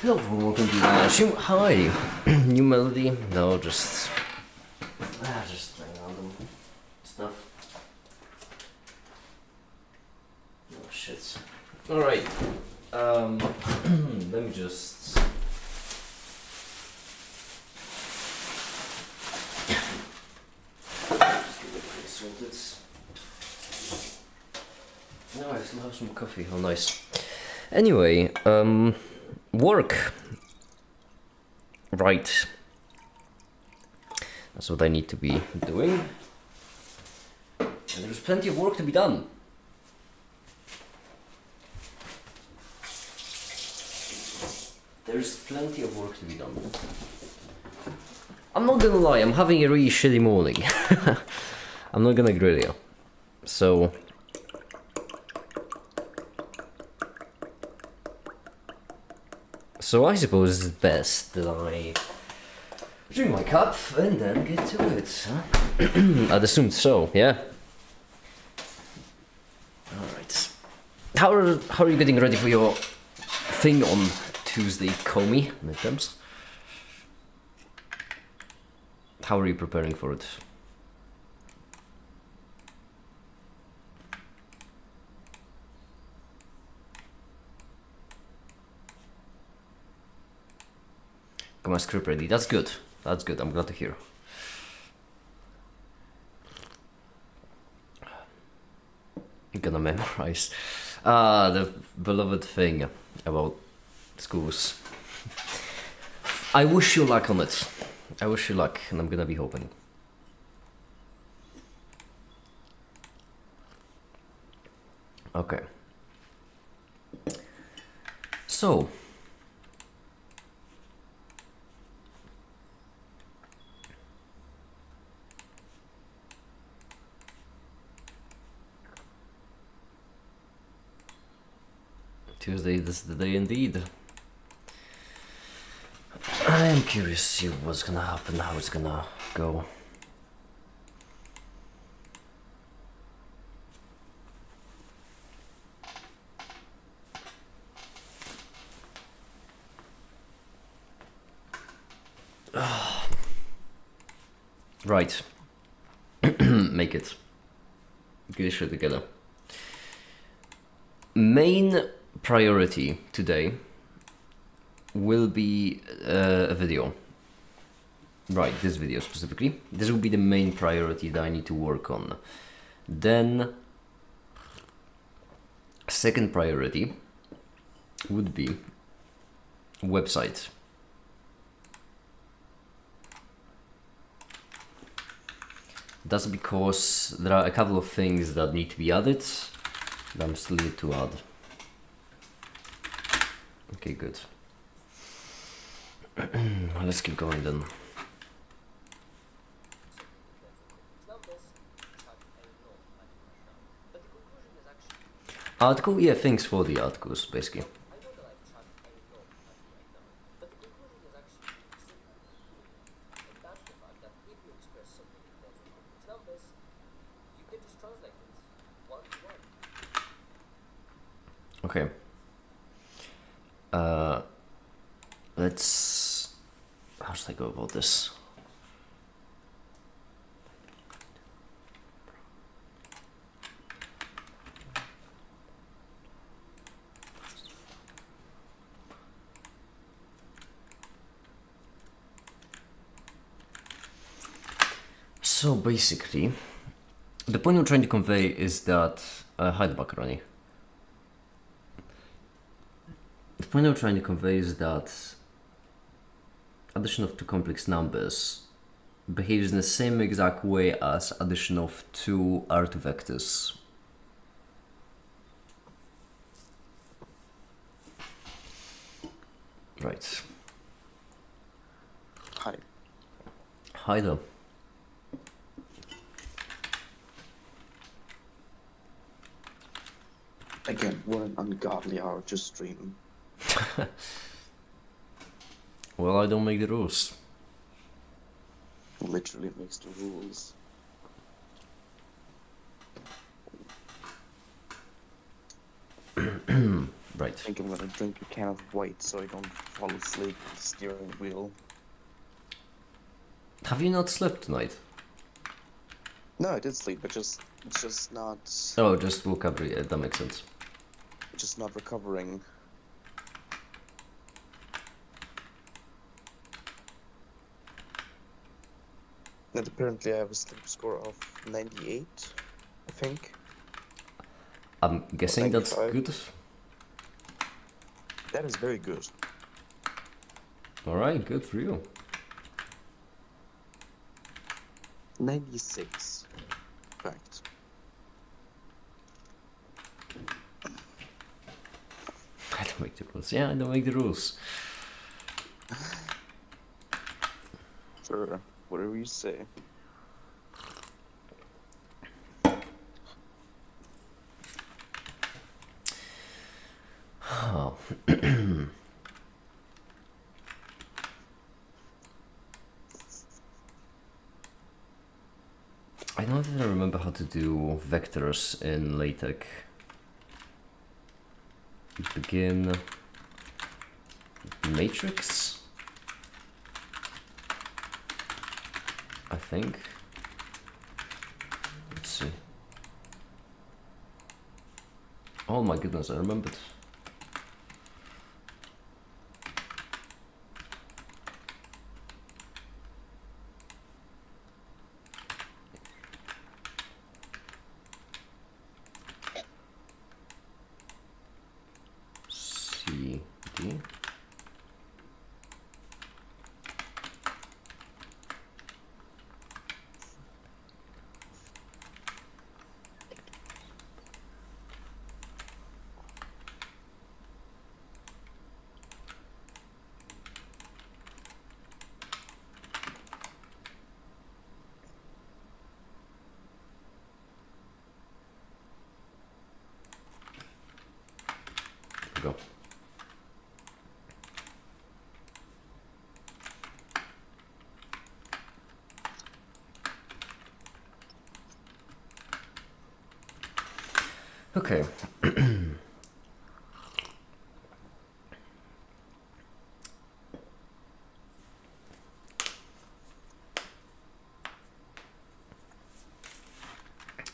Hello, welcome to hi. New melody? No, just playing random stuff. Oh shit. Alright. Let me just get sorted. No, I still have some coffee. Oh nice. Anyway, work. Right. That's what I need to be doing. And there's plenty of work to be done. There's plenty of work to be done. I'm not gonna lie, I'm having a really shitty morning. I'm not gonna grill you. So I suppose it's best that I drink my cup and then get to it. Huh? I'd assume so, yeah? Alright. How are you getting ready for your thing on Tuesday, Comey, midterms? How are you preparing for it? Got my script ready. That's good. That's good. I'm glad to hear. I'm gonna memorize the beloved thing about schools. I wish you luck on it. I wish you luck, and I'm gonna be hoping. Okay. So. Tuesday, this is the day indeed. I am curious to see what's gonna happen, how it's gonna go. Right. Make it. Get this shit together. Main priority today will be a video. Right, this video specifically. This will be the main priority that I need to work on. Then, second priority would be website. That's because there are a couple of things that need to be added that I'm still need to add. Okay, good. Let's keep going then. Article? Yeah, thanks for the articles, basically. Okay. Let's... How should I go about this? So basically, the point I'm trying to convey is that... hide the macaroni. The point I'm trying to convey is that addition of two complex numbers behaves in the same exact way as addition of two R2 vectors. Right. Hi. Hi there. Again, what an ungodly hour just streaming. Well, I don't make the rules. Literally makes the rules. Right. I think I'm gonna drink a can of white so I don't fall asleep at the steering wheel. Have you not slept tonight? No, I did sleep, but it's just not Oh, just woke up. That makes sense. recovering. And apparently I have a sleep score of 98, I think. I'm guessing that's 95. good. That is very good. Alright, good for you. 96. In fact. I don't make the rules. Yeah, I don't make the rules. Sure, whatever you say. Oh. I don't even remember how to do vectors in LaTeX. Begin matrix, I think. Let's see. Oh my goodness, I remembered. C, D. Go. Okay.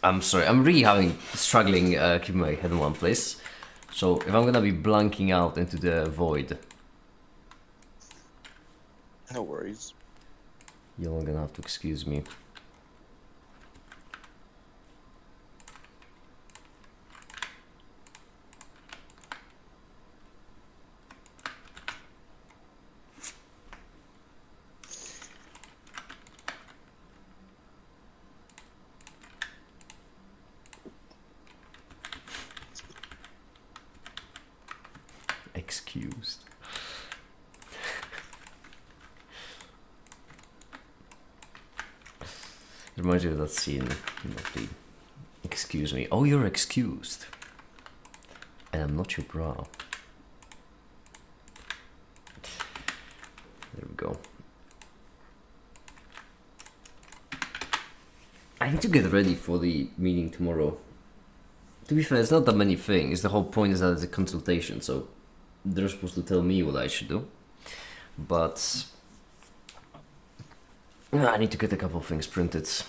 I'm sorry, I'm really struggling keeping my head in one place. So if I'm gonna be blanking out into the void, No worries. you're gonna have to excuse me. Excused. It reminds me of that scene of the excuse me. Oh, you're excused. And I'm not your bra. There we go. I need to get ready for the meeting tomorrow. To be fair, it's not that many things. The whole point is that it's a consultation, so they're supposed to tell me what I should do. But I need to get a couple of things printed. So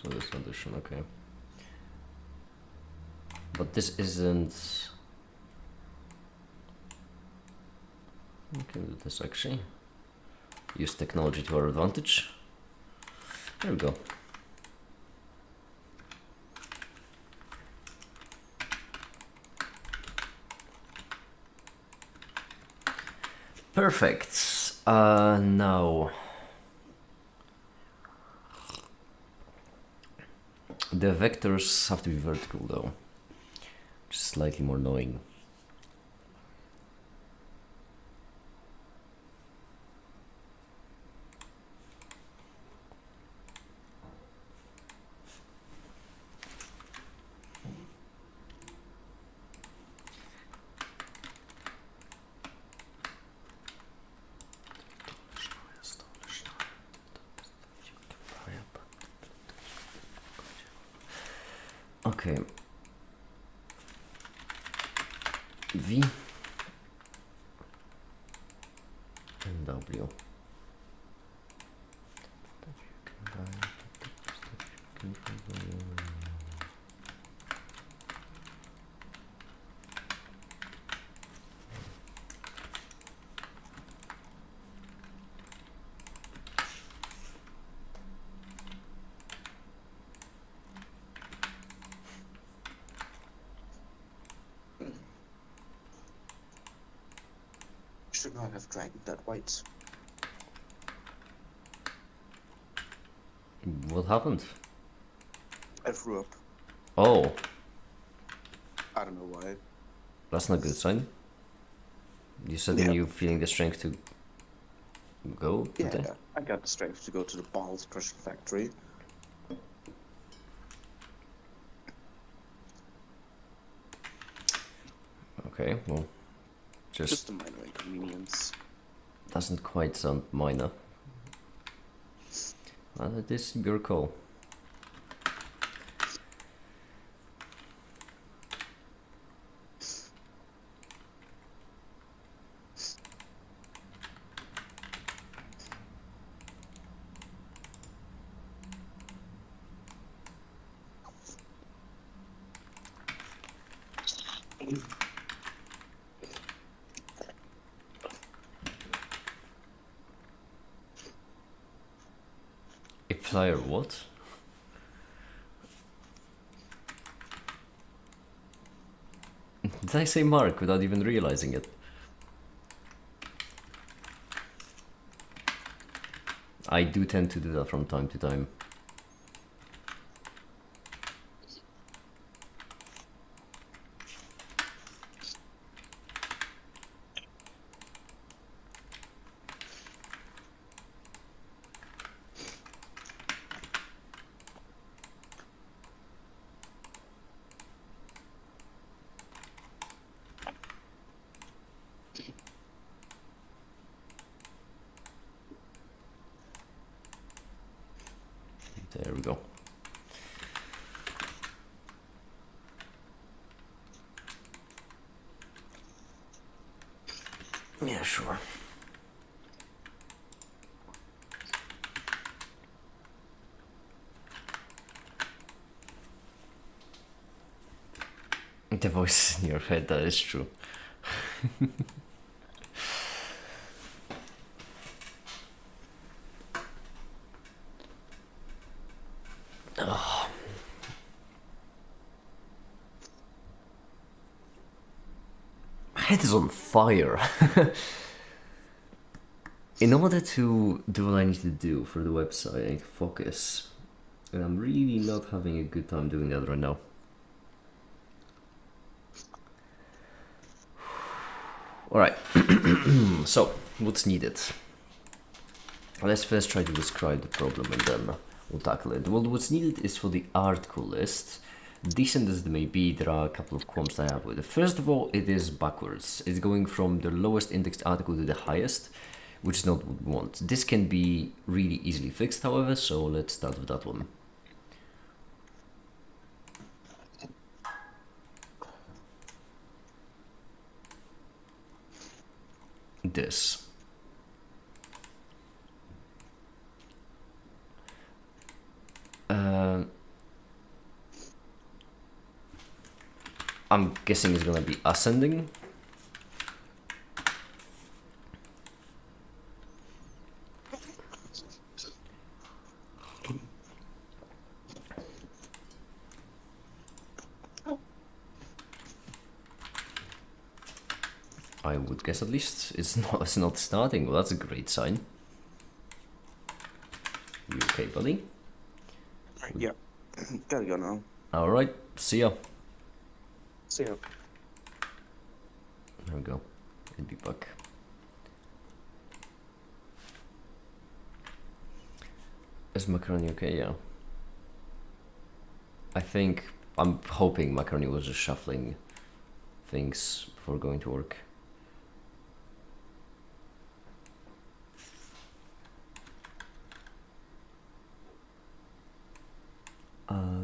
this addition, okay. But this isn't... We can do this actually. Use technology to our advantage. There we go. Perfect. Now the vectors have to be vertical though, which is slightly more annoying. Okay. V and W. Should not have dragged that white. What happened? I threw up. Oh, I don't know why. that's not a good sign. You said Yeah. you feeling the strength to go Yeah, today? I got the strength to go to the balls crushing factory. Okay, well, Just a minor inconvenience. doesn't quite sound minor. It is your call. A player what? Did I say Mark without even realizing it? I do tend to do that from time to time. There we go. Yeah, sure. The voice in your head, that is true. My head is on fire. In order to do what I need to do for the website, I need to focus. And I'm really not having a good time doing that right now. Alright, so what's needed? Let's first try to describe the problem and then we'll tackle it. Well, what's needed is for the article list. Decent as it may be, there are a couple of qualms I have with it. First of all, it is backwards. It's going from the lowest indexed article to the highest, which is not what we want. This can be really easily fixed, however, so let's start with that one. This. I'm guessing it's gonna be ascending. I would guess at least. It's not starting. Well, that's a great sign. You okay, buddy? Yeah. Gotta go now. Alright, see ya. See ya. There we go. It'll be back. Is Macaroni okay? Yeah. I'm hoping Macaroni was just shuffling things before going to work.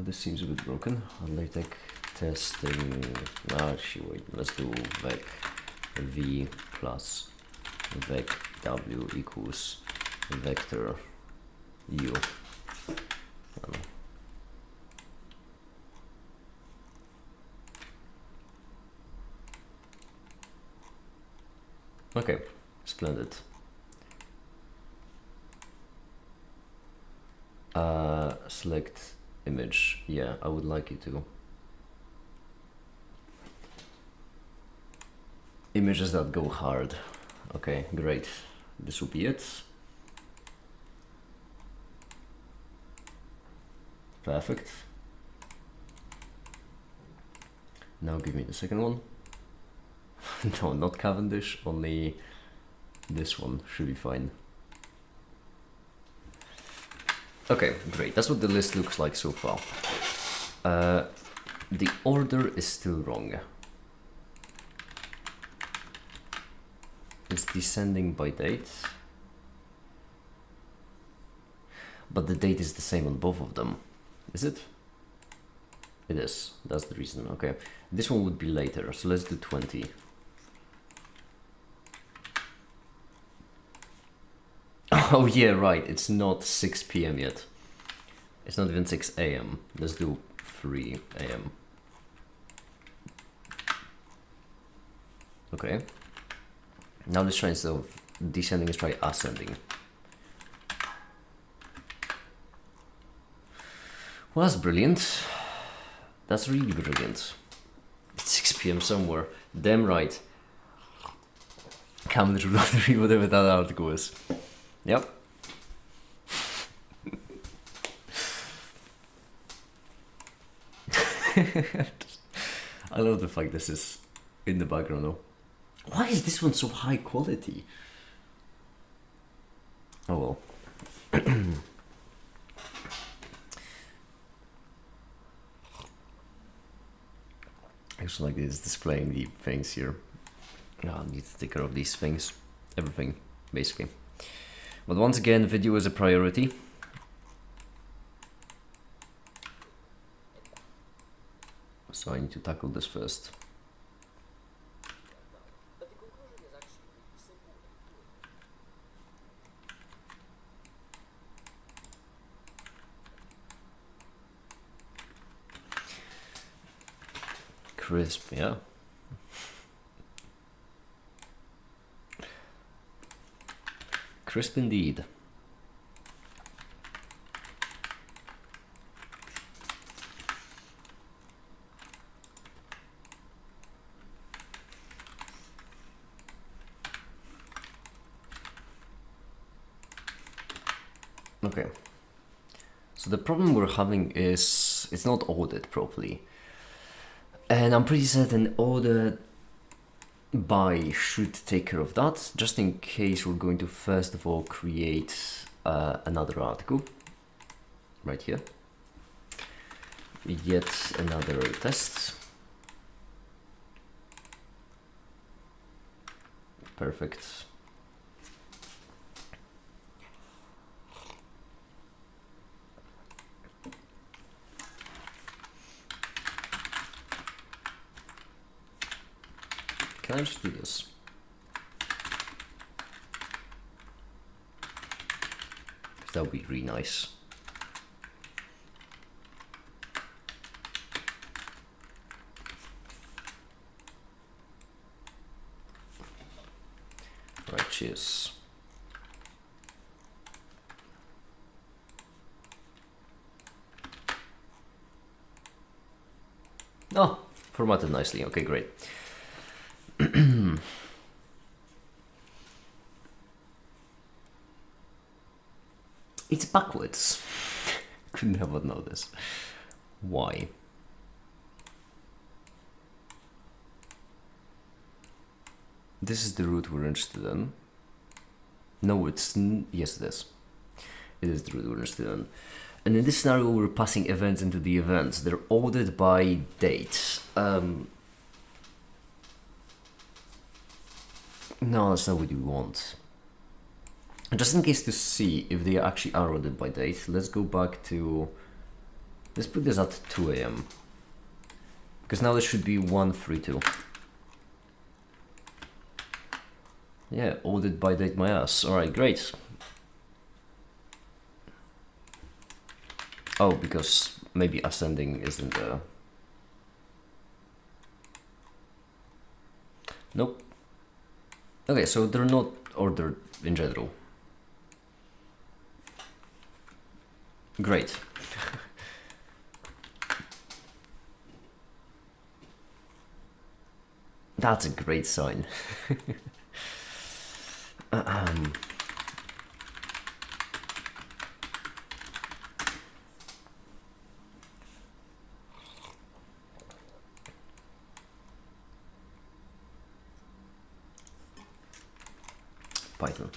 This seems a bit broken. LaTeX testing. Actually, wait. Let's do vec v plus vec w equals vector u. Okay, splendid. Select image. Yeah, I would like you to. Images that go hard. Okay, great. This will be it. Perfect. Now give me the second one. No, not Cavendish, only this one should be fine. Okay, great. That's what the list looks like so far. The order is still wrong. It's descending by date. But the date is the same on both of them. Is it? It is. That's the reason. Okay. This one would be later, so let's do 20. Oh yeah, right. It's not 6 p.m. yet. It's not even 6 a.m. Let's do 3 a.m. Okay. Now let's try, instead of descending, let's try ascending. Well, that's brilliant. That's really brilliant. It's 6 p.m. somewhere. Damn right. Can't read whatever that article is. Yep. I love the fact this is in the background though. Why is this one so high quality? Oh well. I also like this displaying the things here. I need to take care of these things. Everything, basically. But once again, video is a priority. So I need to tackle this first. Crisp, yeah. Crisp indeed. Okay. So the problem we're having is it's not ordered properly. And I'm pretty certain order by should take care of that. Just in case, we're going to first of all create another article right here. Yet another test. Perfect. Can I just do this? That would be really nice. Right, cheers. Oh, formatted nicely. Okay, great. It's backwards. Couldn't have noticed. Why? This is the route we're interested in. No, it's... yes, it is. It is the route we're interested in. And in this scenario, we're passing events into the events. They're ordered by date. No, that's not what we want. Just in case to see if they actually are ordered by date, let's go back to... let's put this at 2 a.m. Because now there should be 132. Yeah, ordered by date my ass. Alright, great. Oh, because maybe ascending isn't Nope. Okay, so they're not ordered in general. Great. That's a great sign. Python.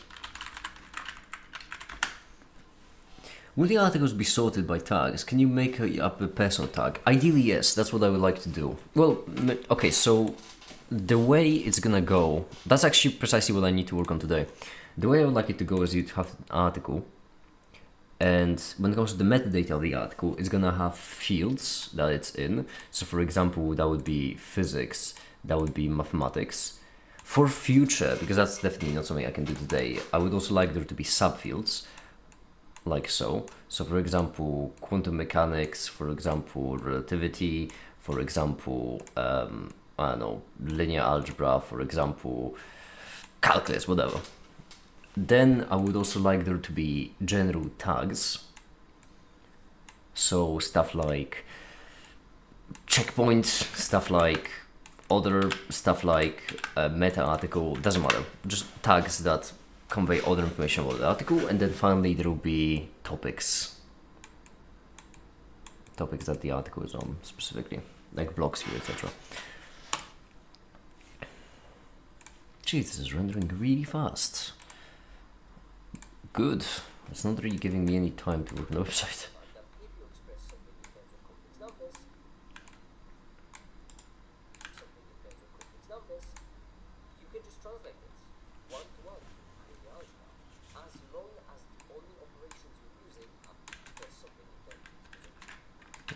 Will the articles be sorted by tags? Can you make up a personal tag? Ideally, yes. That's what I would like to do. Well, okay, so the way it's gonna go, that's actually precisely what I need to work on today. The way I would like it to go is you'd have an article, and when it comes to the metadata of the article, it's gonna have fields that it's in. So for example, that would be physics, that would be mathematics. For future, because that's definitely not something I can do today, I would also like there to be subfields, like so. So for example, quantum mechanics, for example, relativity, for example, I don't know, linear algebra, for example, calculus, whatever. Then I would also like there to be general tags. So stuff like checkpoint, stuff like other, stuff like meta article, doesn't matter. Just tags that convey other information about the article, and then finally there will be topics. Topics that the article is on specifically, like blocks here, etc. Jeez, this is rendering really fast. Good. It's not really giving me any time to work on the website.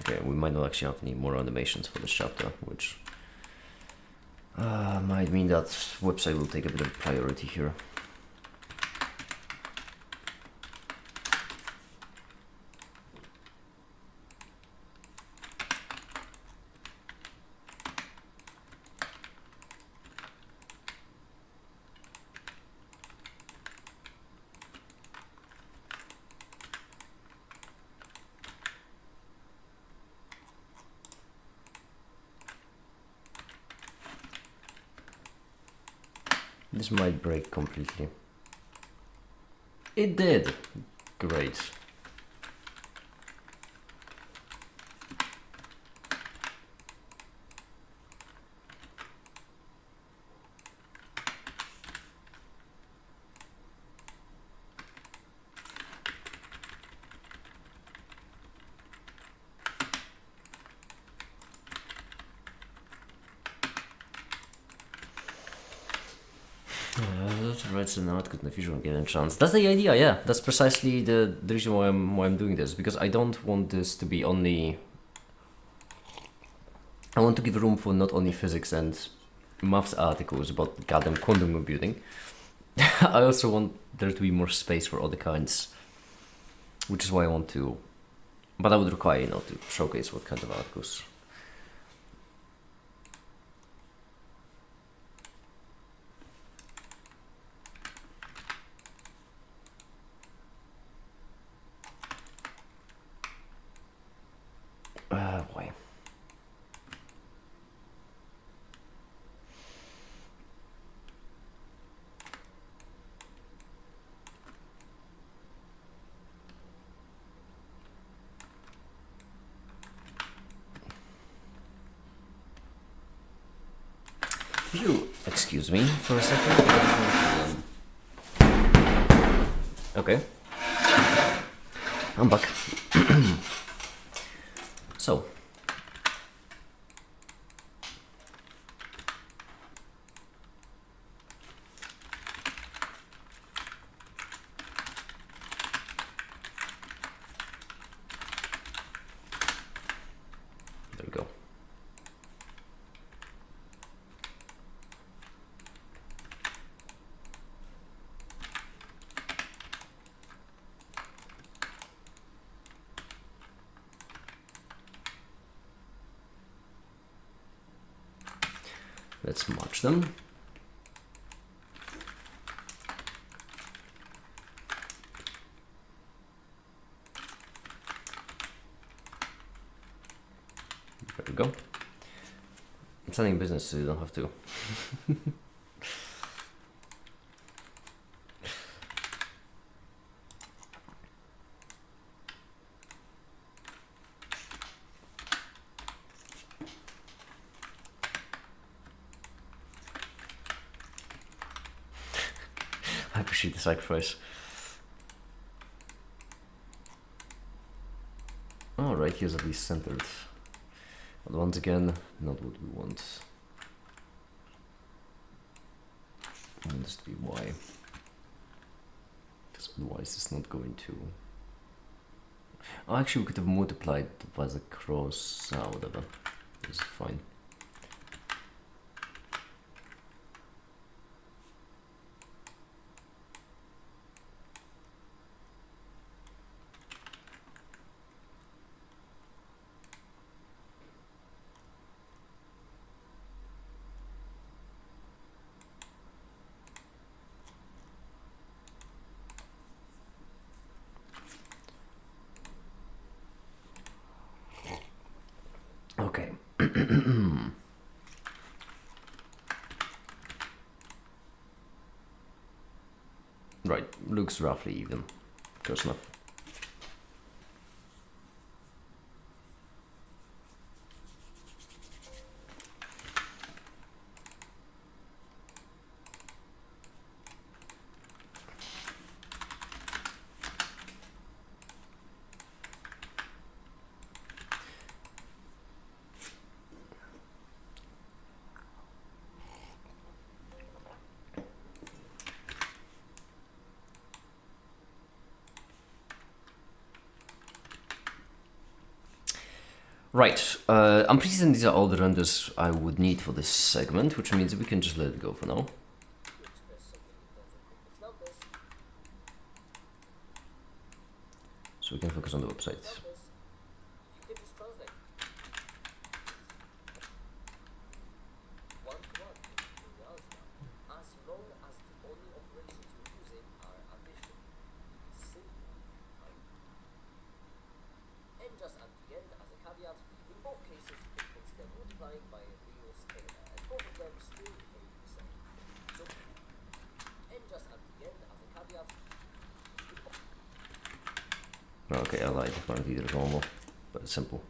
Okay, we might not actually have any more animations for this chapter, which might mean that website will take a bit of priority here. This might break completely. It did. Great. Writes an article in the future and get a chance. That's the idea, yeah. That's precisely the reason why I'm doing this, because I don't want this to be only... I want to give room for not only physics and maths articles about goddamn quantum computing. I also want there to be more space for other kinds, which is why I want to... But I would require, to showcase what kind of articles. Boy. Excuse me for a second. Okay. I'm back. So. There we go. Let's match them. There we go. I'm selling business, so you don't have to. I appreciate the sacrifice. Alright, here's at least centered. But once again, not what we want. I want this to be Y. Because otherwise it's not going to... Oh, actually we could have multiplied by the cross. Ah, whatever. This is fine. Okay. Right, looks roughly even. Close enough. Right, I'm pretty certain these are all the renders I would need for this segment, which means we can just let it go for now. So we can focus on the website. Okay, I lied. Apparently they're normal, but it's simple.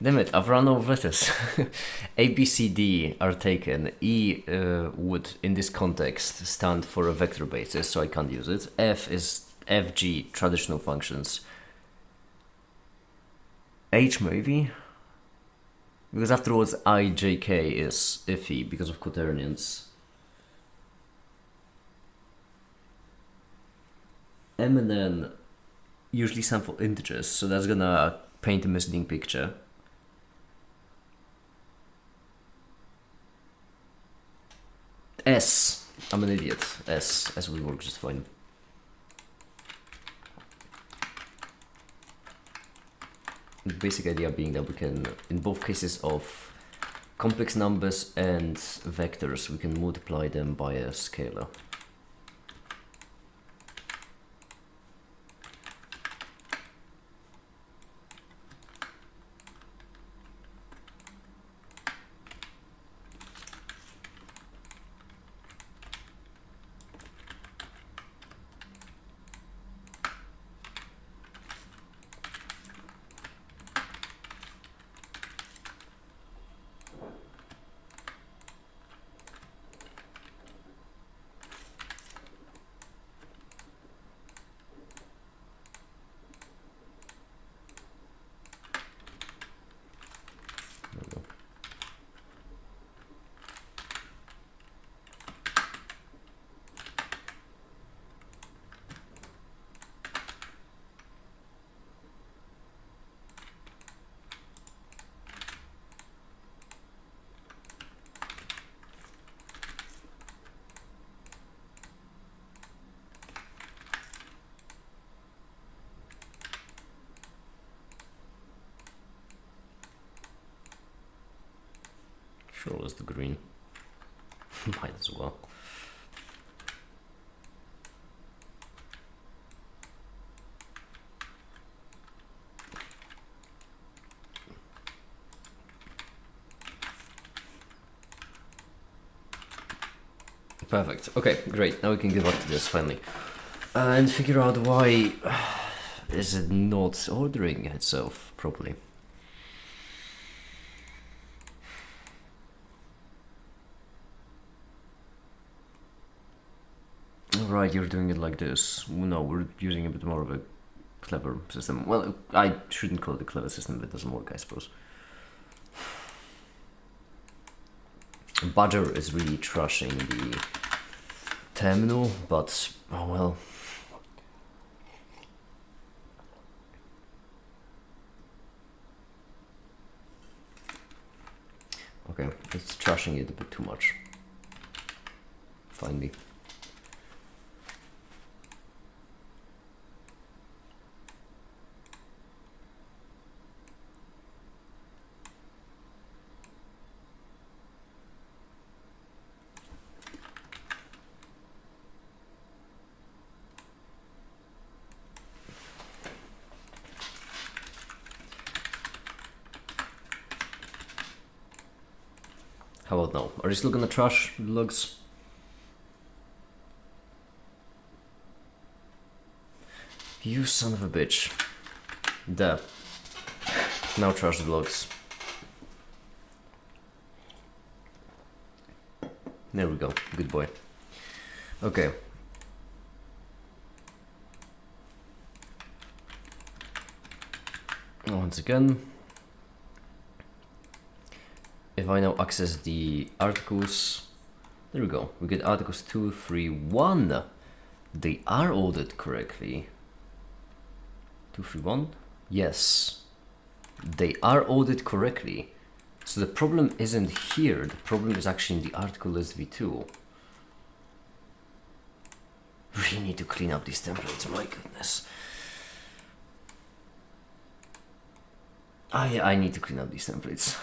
Damn it, I've run out of letters. A, B, C, D are taken. E would, in this context, stand for a vector basis, so I can't use it. F is F, G, traditional functions. H maybe? Because afterwards I, J, K is iffy because of quaternions. M and N usually stand for integers, so that's gonna paint a misleading picture. S. I'm an idiot. S will work just fine. basic idea being that we can, in both cases of complex numbers and vectors, we can multiply them by a scalar. Sure, let's do green. Might as well. Perfect. Okay, great. Now we can get back to this finally. And figure out why is it not ordering itself properly. Right, you're doing it like this. No, we're using a bit more of a clever system. Well, I shouldn't call it a clever system if it doesn't work, I suppose. Badger is really trashing the terminal, but oh well. Okay, it's trashing it a bit too much. Finally. How about now? Are you still gonna trash the logs? You son of a bitch. There. Now trash the logs. There we go. Good boy. Okay. Once again. If I now access the articles, there we go. We get articles 2, 3, 1. They are ordered correctly. 2, 3, 1? Yes. They are ordered correctly. So the problem isn't here. The problem is actually in the article list v2. Really need to clean up these templates, my goodness. I need to clean up these templates.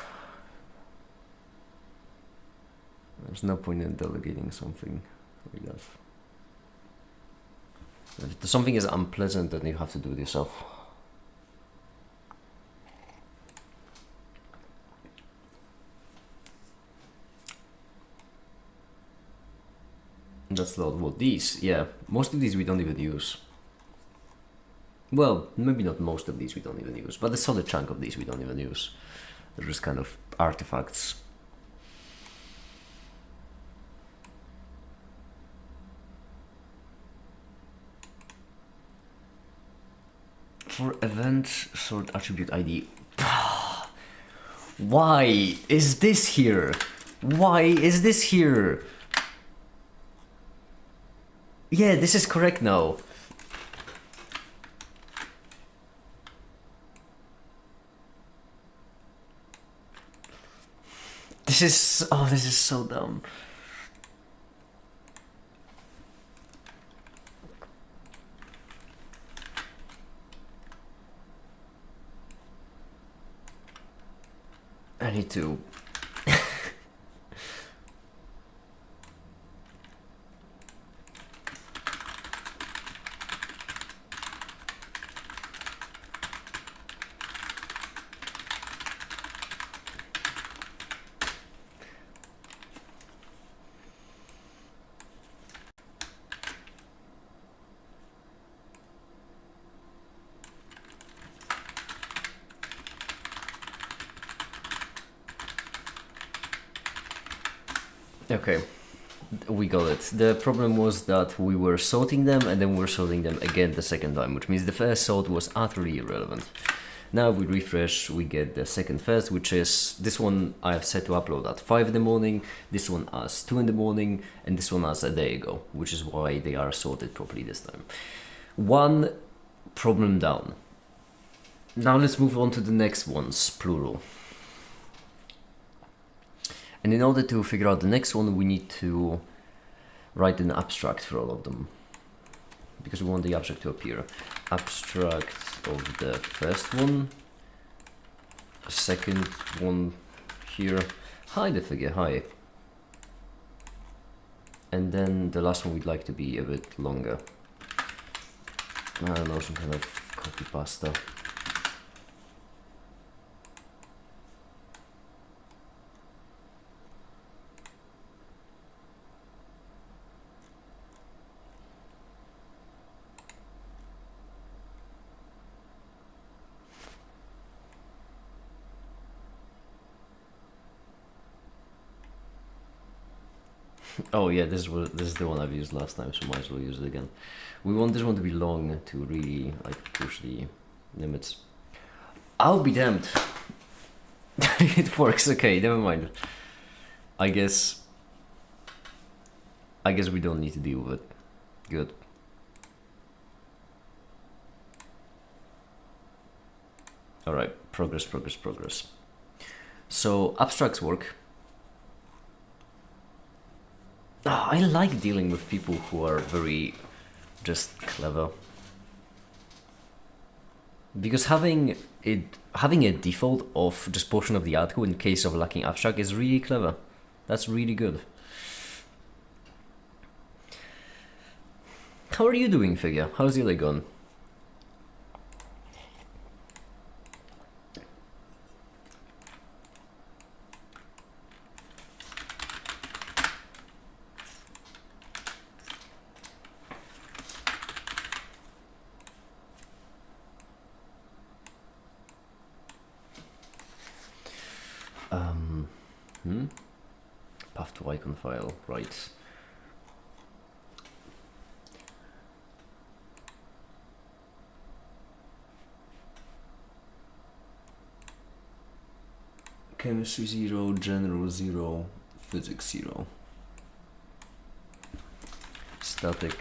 There's no point in delegating something like that. If something is unpleasant, then you have to do it yourself. That's not what these, yeah, most of these we don't even use. Well, maybe not most of these we don't even use, but a solid chunk of these we don't even use. They're just kind of artifacts. For event sort attribute ID. Why is this here? Why is this here? Yeah, this is correct now. This is so dumb. I need to... Okay, we got it. The problem was that we were sorting them and then we were sorting them again the second time, which means the first sort was utterly irrelevant. Now we refresh, we get the second first, which is this one I have set to upload at 5 in the morning, this one as 2 in the morning, and this one as a day ago, which is why they are sorted properly this time. One problem down. Now let's move on to the next ones, plural. And in order to figure out the next one, we need to write an abstract for all of them, because we want the abstract to appear. Abstract of the first one, second one here, hi the figure, hi. And then the last one we'd like to be a bit longer. I don't know, some kind of copy pasta. Oh yeah, this is the one I've used last time, so might as well use it again. We want this one to be long to really like push the limits. I'll be damned. It works. Okay, never mind. I guess we don't need to deal with it. Good. All right, progress. So abstracts work. Oh, I like dealing with people who are very just clever, because having a default of just portion of the article in case of lacking abstract is really clever. That's really good. How are you doing, figure? How's your day gone? Path to icon file, right. Chemistry 0, general 0, physics 0. Static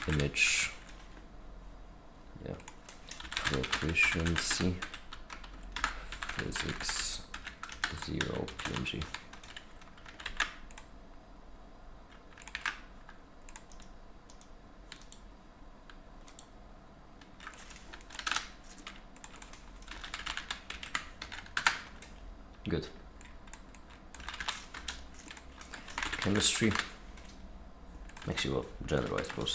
image, yeah, proficiency, physics 0, PNG. Good. Chemistry. Makes you a general, I suppose.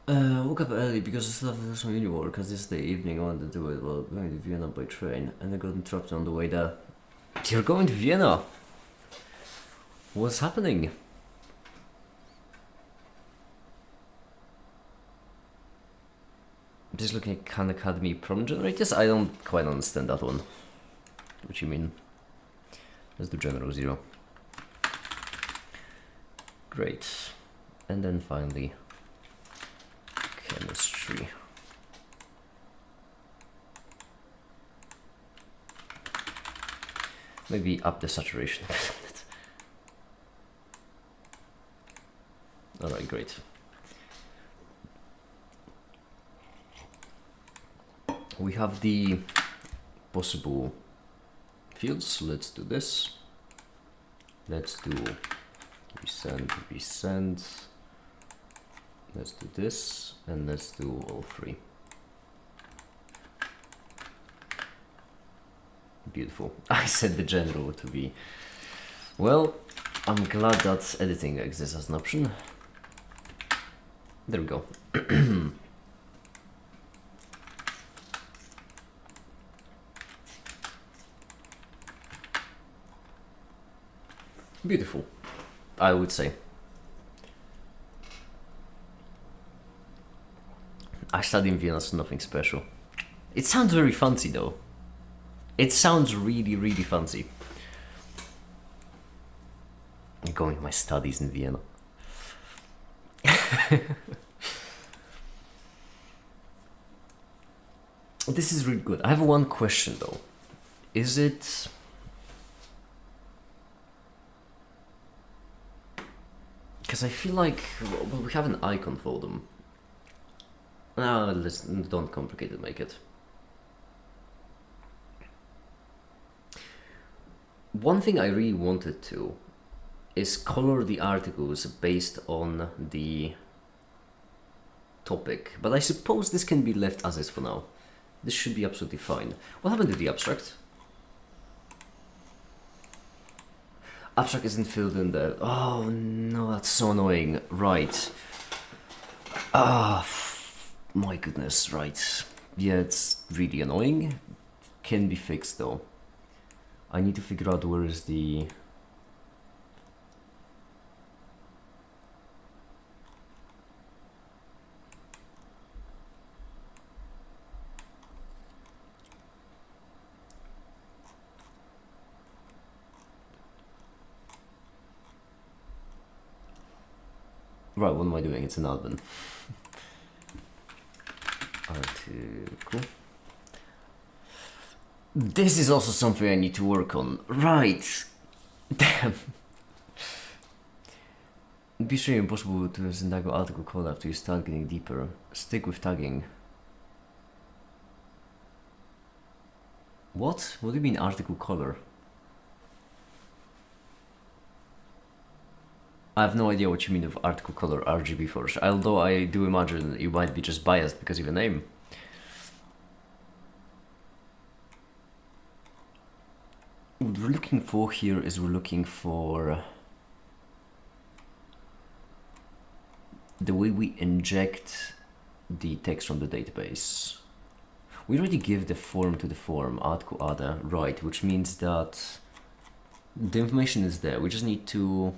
Woke up early because I still have some uni work, because this is the evening I wanted to do it while going to Vienna by train, and I got interrupted on the way there. You're going to Vienna? What's happening? Just looking at Khan Academy problem generators? I don't quite understand that one. What you mean? Let's do general 0. Great. And then finally, chemistry. Maybe up the saturation a bit. Alright, great. We have the possible fields. Let's do this. Let's do resend. Let's do this, and let's do all three. Beautiful. I set the general to be... Well, I'm glad that editing exists as an option. There we go. Beautiful, I would say. I studied in Vienna, so nothing special. It sounds very fancy though. It sounds really, really fancy. I'm going to my studies in Vienna. This is really good. I have one question though. Is it... Because I feel like, well, we have an icon for them. No, listen, don't complicate it, make it. One thing I really wanted to is color the articles based on the topic, but I suppose this can be left as is for now. This should be absolutely fine. What happened to the abstract? Abstract isn't filled in there. Oh no, that's so annoying. Right. Ah, my goodness, right. Yeah, it's really annoying. Can be fixed though. I need to figure out where is the... Right, what am I doing? It's an album. Article. This is also something I need to work on. Right. Damn. Be sure impossible to Zendago article code after you start getting deeper. Stick with tagging. What? What do you mean article color? I have no idea what you mean with article color RGB for sure, although I do imagine you might be just biased because of your name. What we're looking for here is we're looking for the way we inject the text from the database. We already give the form to the form, article ada, right, which means that the information is there. We just need to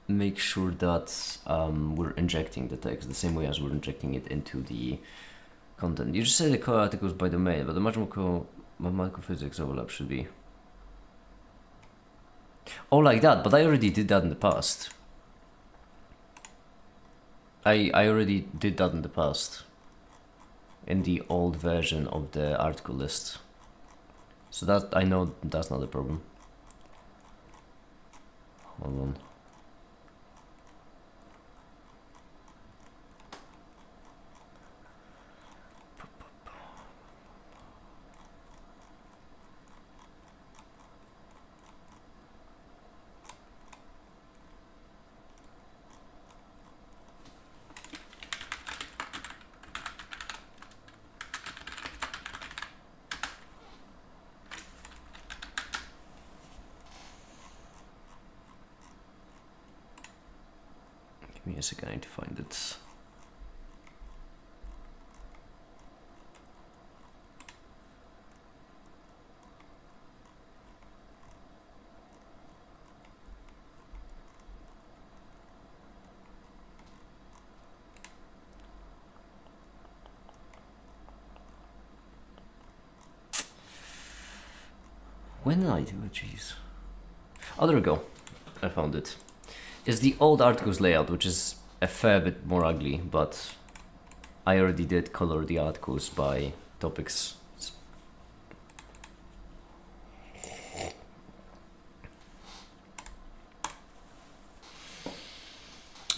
make sure that we're injecting the text the same way as we're injecting it into the content. You just say the core articles by domain, but the mathematical physics overlap should be... Oh, like that, but I already did that in the past. I already did that in the past. In the old version of the article list. So that, I know that's not a problem. Hold on. Give me a second, I need to find it. When did I do it? Jeez. Oh, there we go. I found it. It's the old articles layout, which is a fair bit more ugly, but I already did color the articles by topics.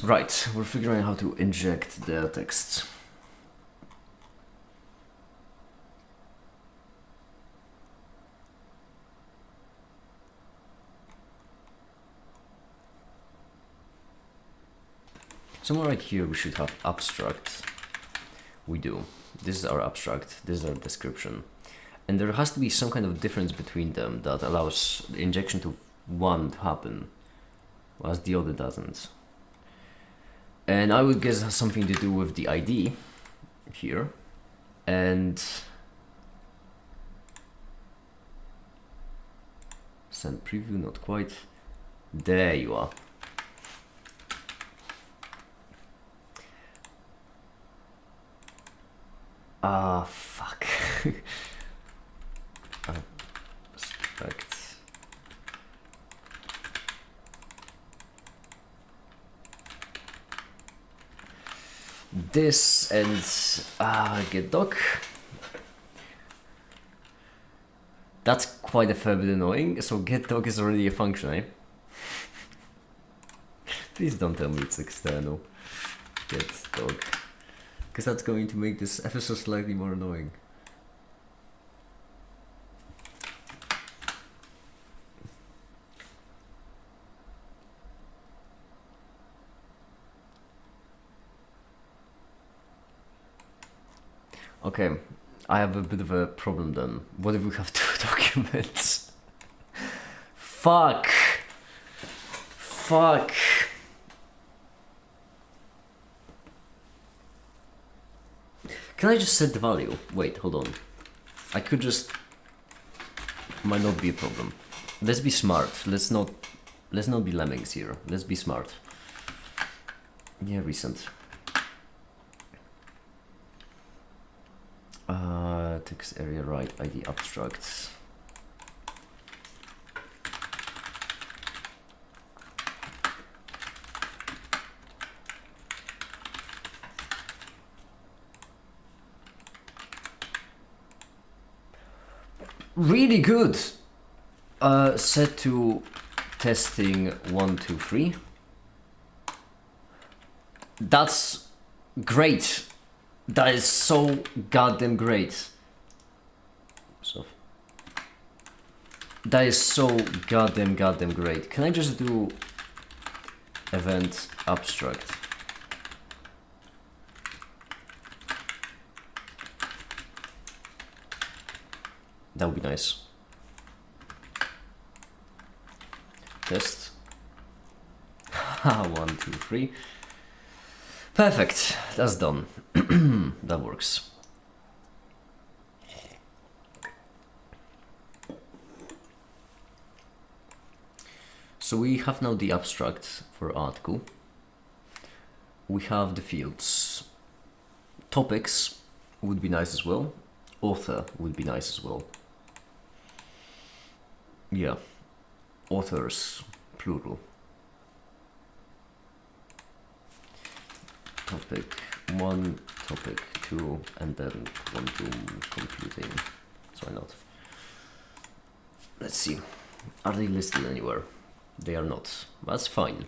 Right, we're figuring out how to inject the text. Somewhere right here we should have abstract. We do. This is our abstract, this is our description. And there has to be some kind of difference between them that allows the injection to one to happen, whereas the other doesn't. And I would guess it has something to do with the ID here. And send preview, not quite. There you are. Ah, fuck. Abstract. This and get doc. That's quite a fair bit annoying. So get doc is already a function, eh? Please don't tell me it's external. Get doc. Because that's going to make this episode slightly more annoying. Okay, I have a bit of a problem then. What if we have two documents? Fuck! Fuck! Can I just set the value? Wait, hold on. I could just... Might not be a problem. Let's be smart. Let's not be lemmings here. Let's be smart. Yeah, recent. Text area right, ID abstracts. Really good. Set to testing 1, 2, 3. That's great. That is so goddamn great. So that is so goddamn great. Can I just do event abstract? That would be nice. Test. 1, 2, 3. Perfect. That's done. That works. So we have now the abstract for article. We have the fields. Topics would be nice as well. Author would be nice as well. Yeah. Authors, plural. Topic 1, topic 2, and then quantum computing. So why not? Let's see. Are they listed anywhere? They are not. That's fine.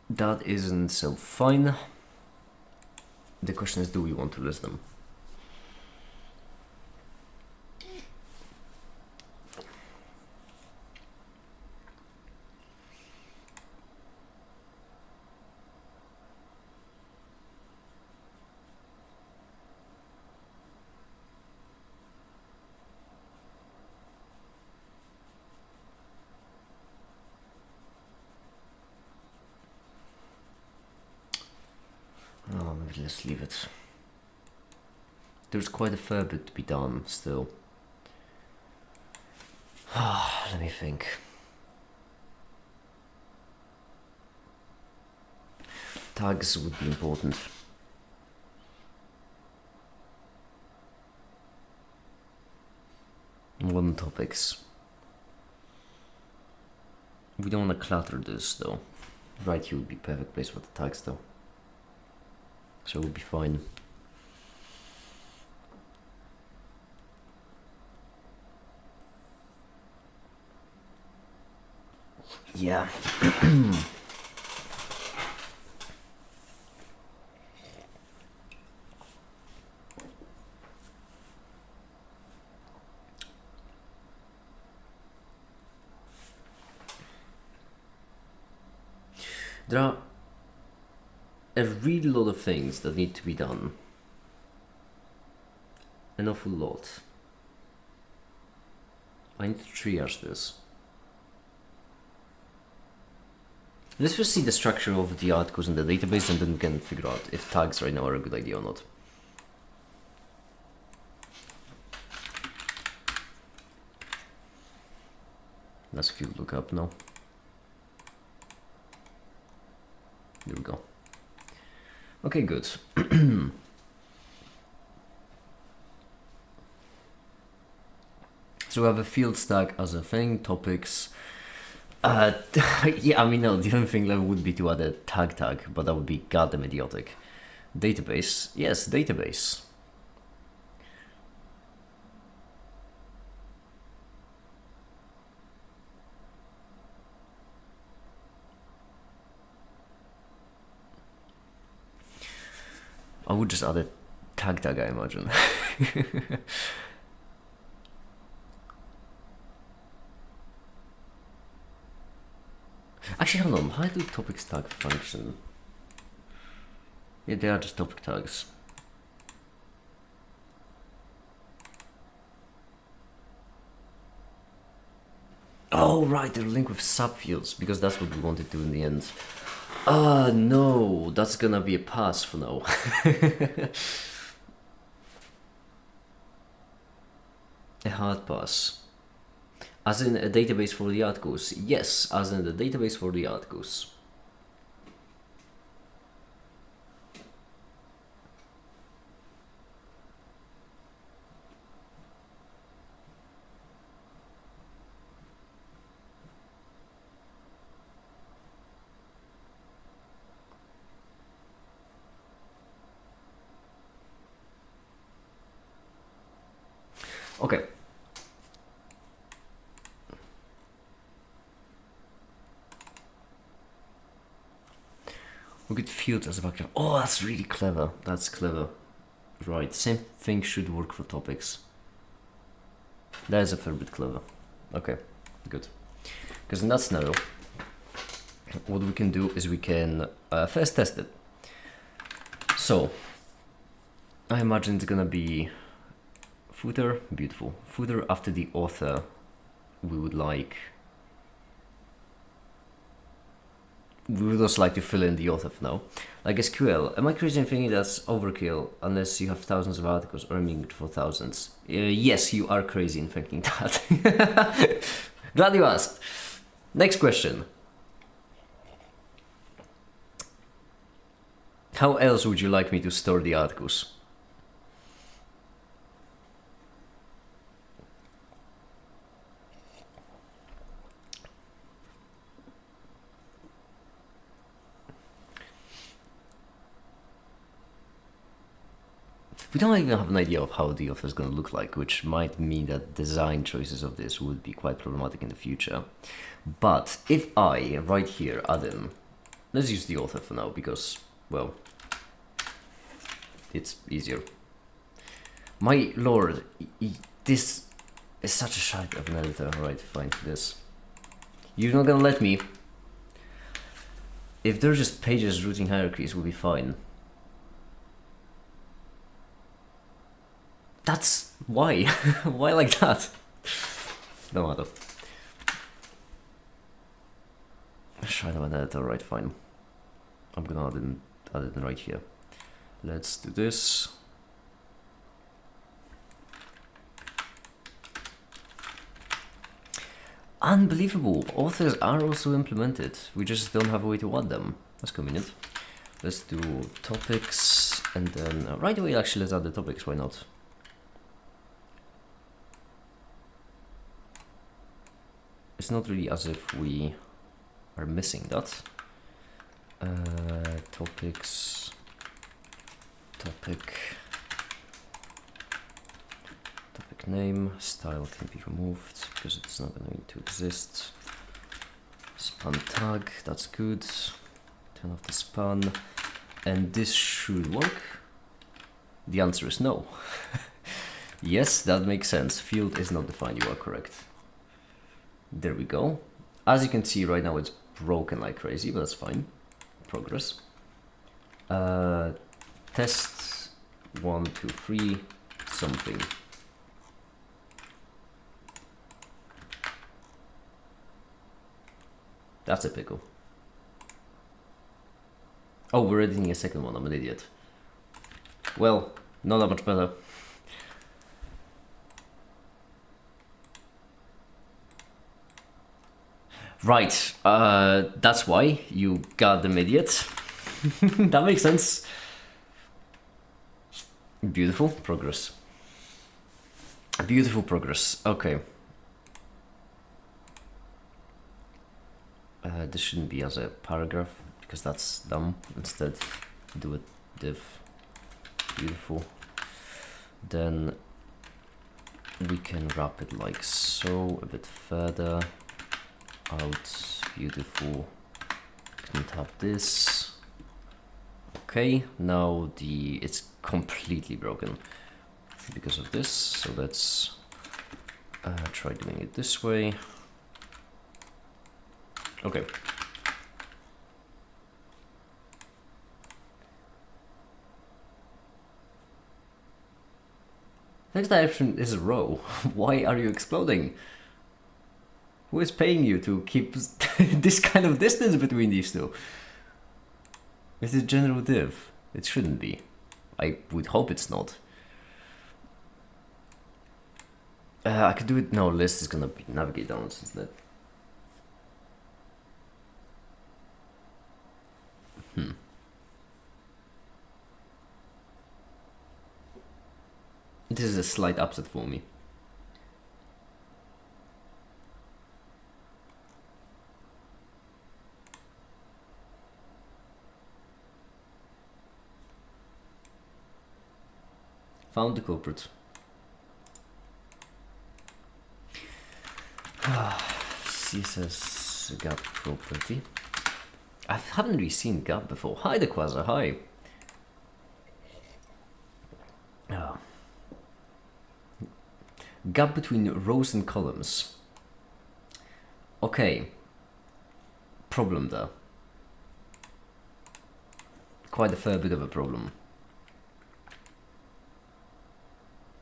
That isn't so fine. The question is, do we want to list them? Let's leave it. There's quite a fair bit to be done still. Let me think. Tags would be important. One topics. We don't want to clutter this though. Right here would be perfect place for the tags though. So we'll be fine. Yeah. There are a really lot of things that need to be done. An awful lot. I need to triage this. Let's first see the structure of the articles in the database, and then we can figure out if tags right now are a good idea or not. Let's field lookup now. There we go. Okay, good. So we have a field stack as a thing, topics. Yeah, I mean, no, the only thing left would be to add a tag, but that would be goddamn idiotic. Database, yes, database. I would just add a tag, I imagine. Actually, hold on. How do topics tag function? Yeah, they are just topic tags. Oh, right, they're linked with subfields because that's what we wanted to do in the end. No, that's gonna be a pass for now. A hard pass. As in a database for the articles. Yes, as in the database for the articles. Okay. We could field as a background. Oh, that's really clever. That's clever. Right, same thing should work for topics. That is a fair bit clever. Okay, good. Because in that scenario, what we can do is we can first test it. So, I imagine it's gonna be footer, beautiful. Footer after the author, we would also like to fill in the author for now. Like SQL, am I crazy in thinking that's overkill unless you have thousands of articles or aiming for thousands? Yes, you are crazy in thinking that. Glad you asked. Next question. How else would you like me to store the articles? We don't even have an idea of how the author is going to look like, which might mean that design choices of this would be quite problematic in the future. But if I, right here, add in, let's use the author for now because, well, it's easier. My lord, this is such a shite of an editor. Right, fine, this. You're not gonna let me. If they're just pages routing hierarchies, we'll be fine. That's why. Why like that? No matter. Shite of an editor, right, fine. I'm gonna add it right here. Let's do this. Unbelievable. Authors are also implemented. We just don't have a way to add them. That's convenient. Let's do topics and then right away actually let's add the topics, why not? It's not really as if we are missing that. Topics, topic name, style can be removed because it's not going to exist. Span tag, that's good. Turn off the span. And this should work. The answer is no. Yes, that makes sense. Field is not defined, you are correct. There we go. As you can see right now it's broken like crazy, but that's fine. progress. Test 1, 2, 3 something. That's a pickle. Oh, we're editing a second one. I'm an idiot. Well, not that much better. Right, that's why you goddamn idiot. That makes sense. Beautiful progress. Beautiful progress. Okay. This shouldn't be as a paragraph because that's dumb. Instead, do a div. Beautiful. Then we can wrap it like so, a bit further out. Beautiful. Can tap this. Okay, now it's completely broken because of this. So let's try doing it this way. Okay. Next direction is a row. Why are you exploding? Who is paying you to keep this kind of distance between these two? Is it general div? It shouldn't be. I would hope it's not. I could do it. No, list is gonna be navigate downwards instead. This is a slight upset for me. Found the culprit. CSS gap property. I haven't really seen gap before. Hi, the Quasar. Hi. Oh. Gap between rows and columns. Okay. Problem there. Quite a fair bit of a problem.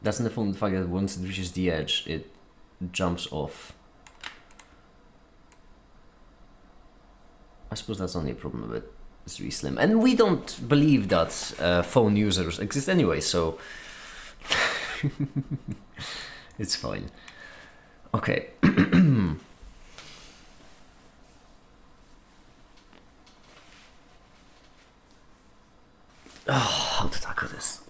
That's in the form of the fact that once it reaches the edge, it jumps off. I suppose that's only a problem with it. It's really slim. And we don't believe that phone users exist anyway, so it's fine. Okay. How to tackle this?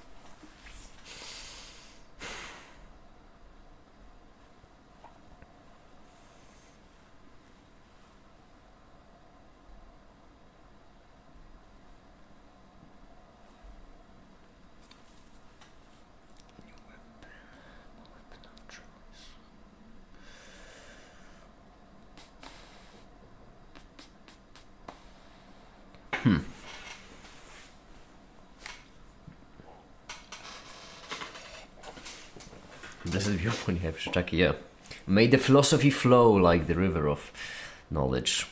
This is beautiful. You have to check here. May the philosophy flow like the river of knowledge.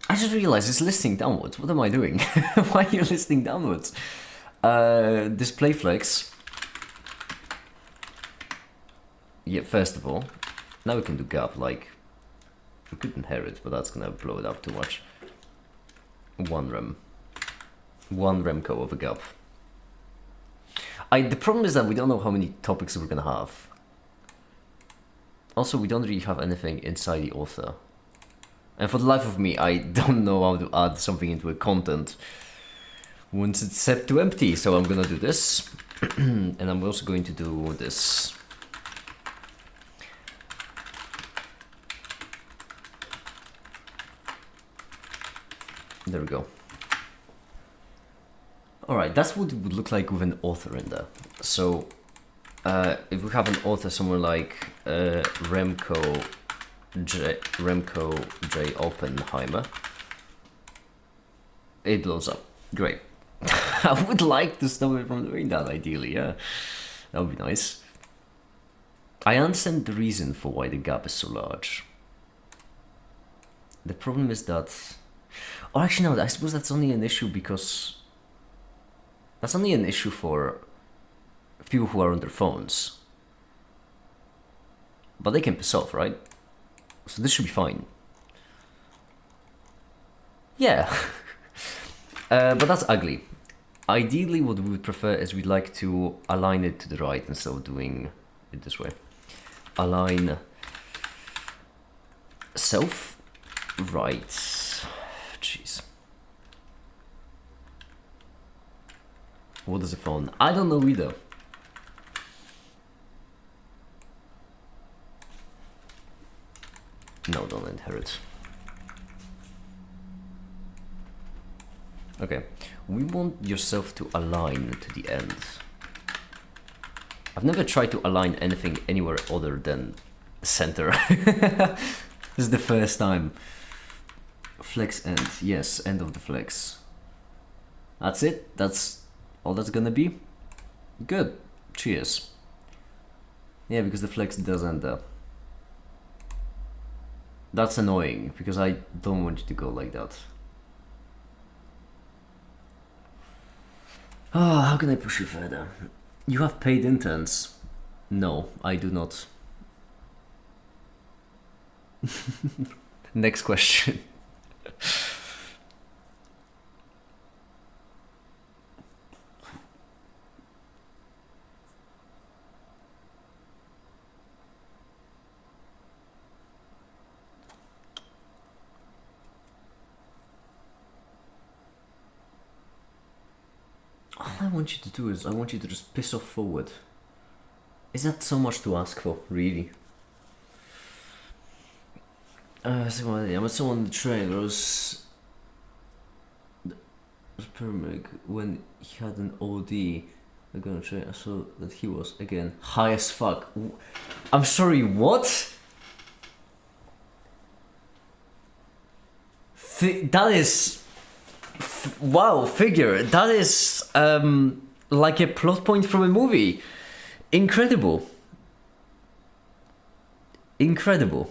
I just realized it's listing downwards. What am I doing? Why are you listing downwards? Display flex. Yeah, first of all, now we can do gap. Like, we could inherit, but that's gonna blow it up too much. One remco of a gap. The problem is that we don't know how many topics we're gonna have. Also, we don't really have anything inside the author. And for the life of me, I don't know how to add something into a content once it's set to empty. So I'm gonna do this. And I'm also going to do this. There we go. Alright, that's what it would look like with an author in there. So, if we have an author somewhere like Remco J. Oppenheimer, it blows up. Great. I would like to stop it from doing that, ideally, yeah. That would be nice. I understand the reason for why the gap is so large. The problem is that... Or actually no, I suppose that's only an issue because... That's only an issue for people who are on their phones. But they can piss off, right? So this should be fine. Yeah. But that's ugly. Ideally, what we would prefer is we'd like to align it to the right instead of doing it this way. Align self, right. Jeez. What is a phone? I don't know either. No, don't inherit. Okay, we want yourself to align to the end. I've never tried to align anything anywhere other than center. This is the first time. Flex end, yes, end of the flex. That's it, that's all that's gonna be. Good, cheers. Yeah, because the flex does end up. That's annoying, because I don't want you to go like that. Oh, how can I push you further? You have paid interns. No, I do not. Next question. All I want you to do is I want you to just piss off forward. Is that so much to ask for, really? So I saw on the trailers Permig when he had an OD. I'm gonna try. I saw that he was again high as fuck. I'm sorry, what? That is wow, figure. That is like a plot point from a movie. Incredible. Incredible.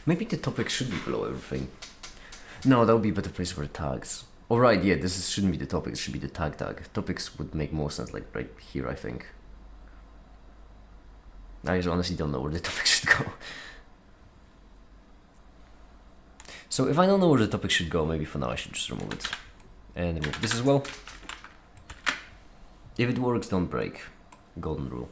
Maybe the topic should be below everything. No, that would be a better place for the tags. Alright, yeah, shouldn't be the topic, it should be the tag. Topics would make more sense, like right here, I think. I just honestly don't know where the topic should go. So if I don't know where the topic should go, maybe for now I should just remove it. And remove this as well. If it works, don't break. Golden rule.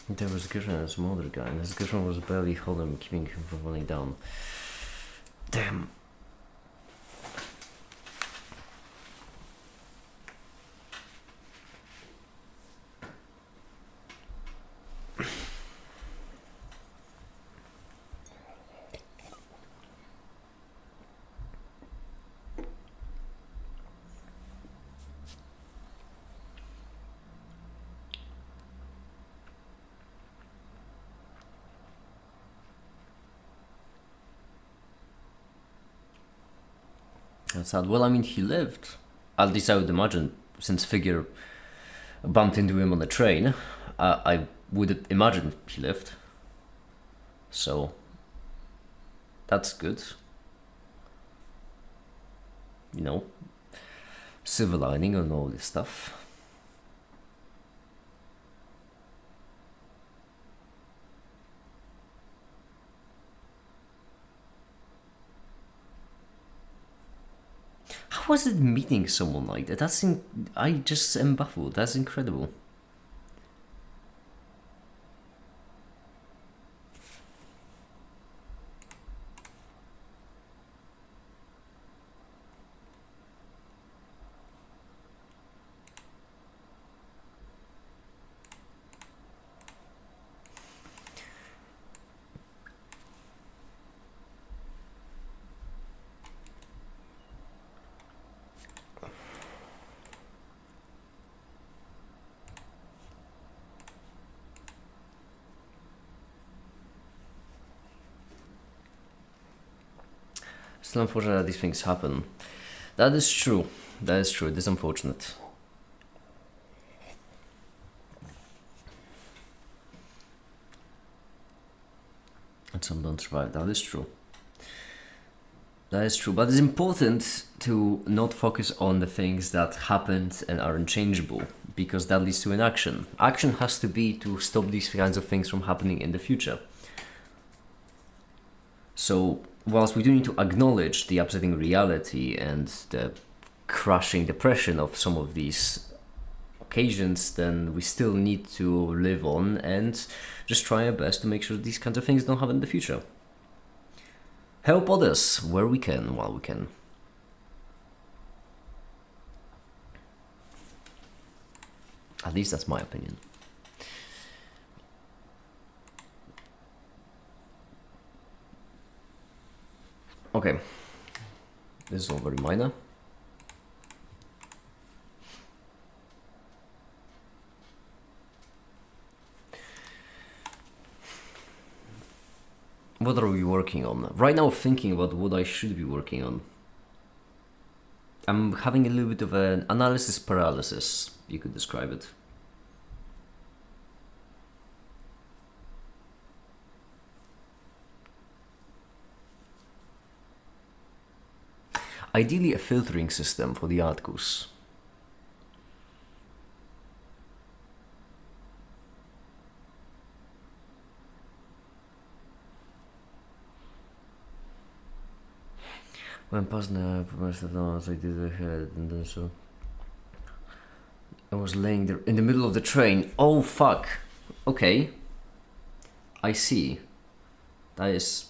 There was Gershon and some other guy, and this Gershon was barely holding him, keeping him from falling down. Damn. That's sad. Well, I mean, he lived. At least I would imagine, since Figure bumped into him on the train, I would imagine he lived. So, that's good. You know, silver lining and all this stuff. How was it meeting someone like that? I just am baffled. That's incredible. still unfortunate that these things happen. That is true. That is true. It is unfortunate. And some don't survive. That is true. That is true. But it's important to not focus on the things that happened and are unchangeable, because that leads to inaction. Action has to be to stop these kinds of things from happening in the future. So, whilst we do need to acknowledge the upsetting reality and the crushing depression of some of these occasions, then we still need to live on and just try our best to make sure that these kinds of things don't happen in the future. Help others where we can, while we can. At least that's my opinion. Okay, this is all very minor. What are we working on? Right now, thinking about what I should be working on. I'm having a little bit of an analysis paralysis, you could describe it. Ideally, a filtering system for the articles. When past the I did the head, and then so I was laying there in the middle of the train. Oh fuck. Okay. I see. That is.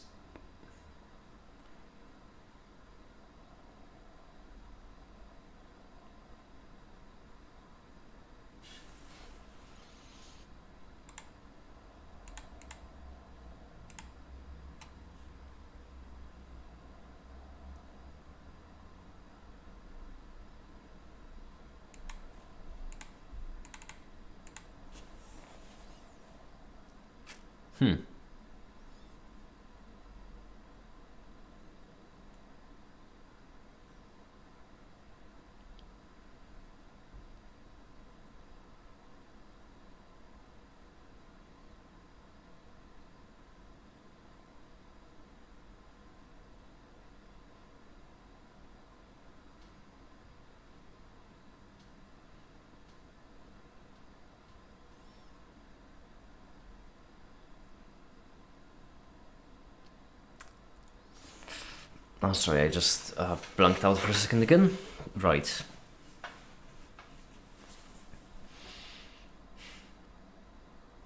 Oh, sorry, I just blanked out for a second again. Right.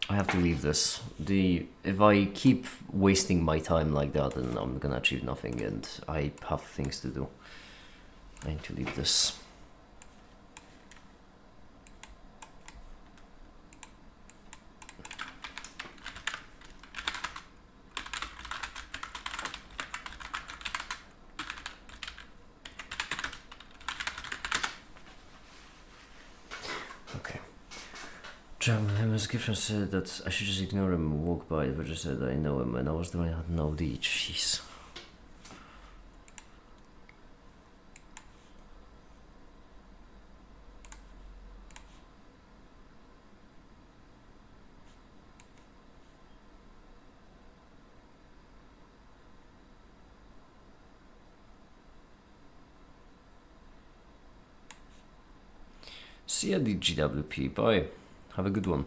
I have to leave this. If I keep wasting my time like that, then I'm gonna achieve nothing, and I have things to do. I need to leave this. His girlfriend said that I should just ignore him and walk by, but just said I know him, and I was the one who had no deed. Jeez. See ya, the GWP. Bye. Have a good one.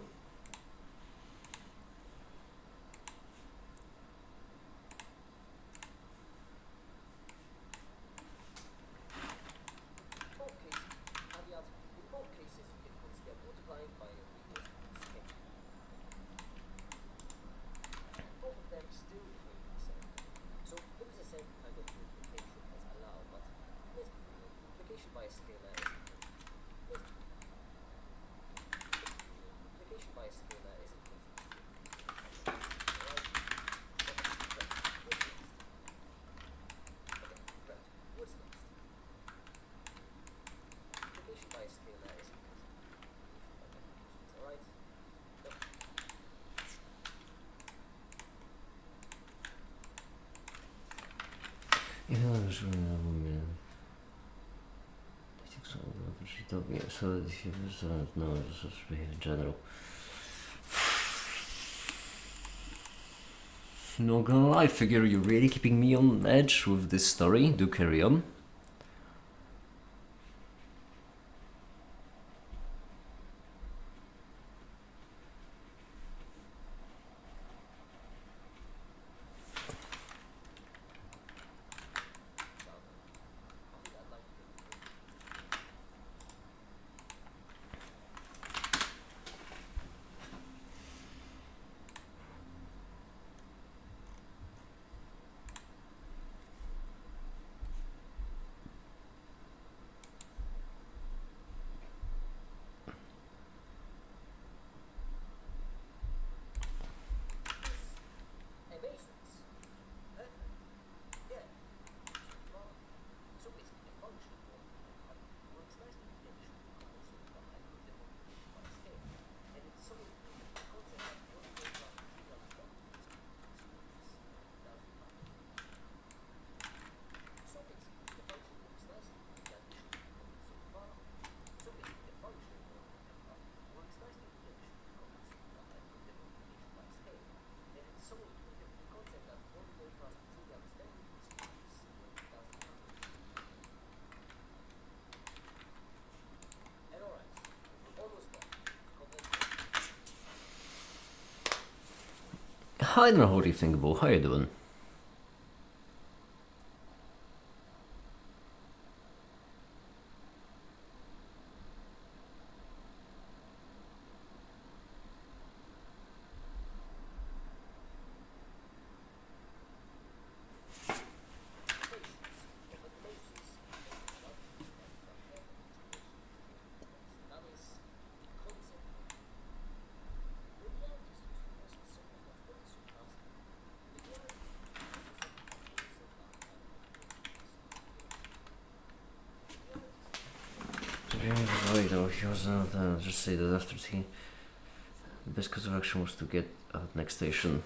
talking. So if you no, this is in general. Not gonna lie, figure you're really keeping me on edge with this story. Do carry on. I don't know what you think about. How you doing? Right, or he was not just say that after he the best course of action was to get out next station.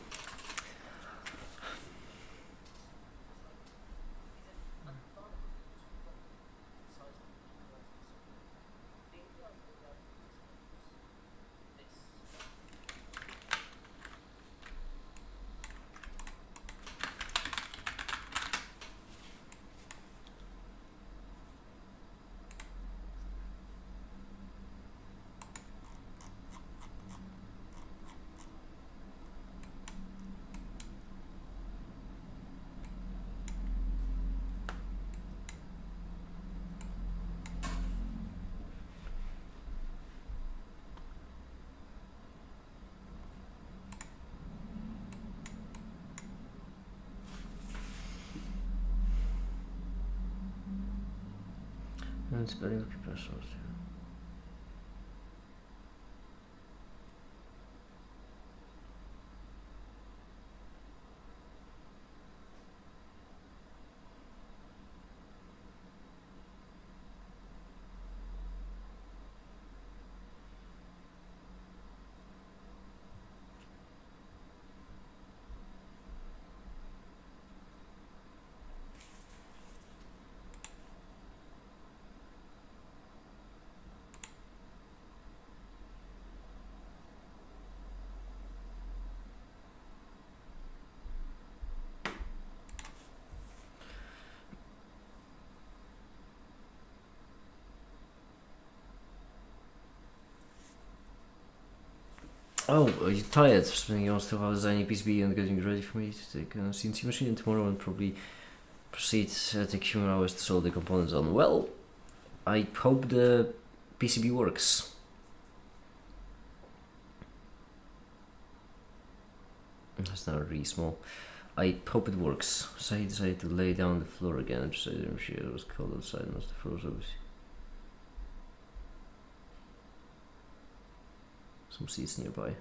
And it's very personal. Oh, are you tired? Spending almost 2 hours designing PCB and getting ready for me to take a CNC machine and tomorrow and probably proceed take few hours to solder the components on. Well, I hope the PCB works. That's not really small. I hope it works. So I decided to lay down the floor again. Just I didn't see it was cold outside and the floor was obviously. Some seats nearby.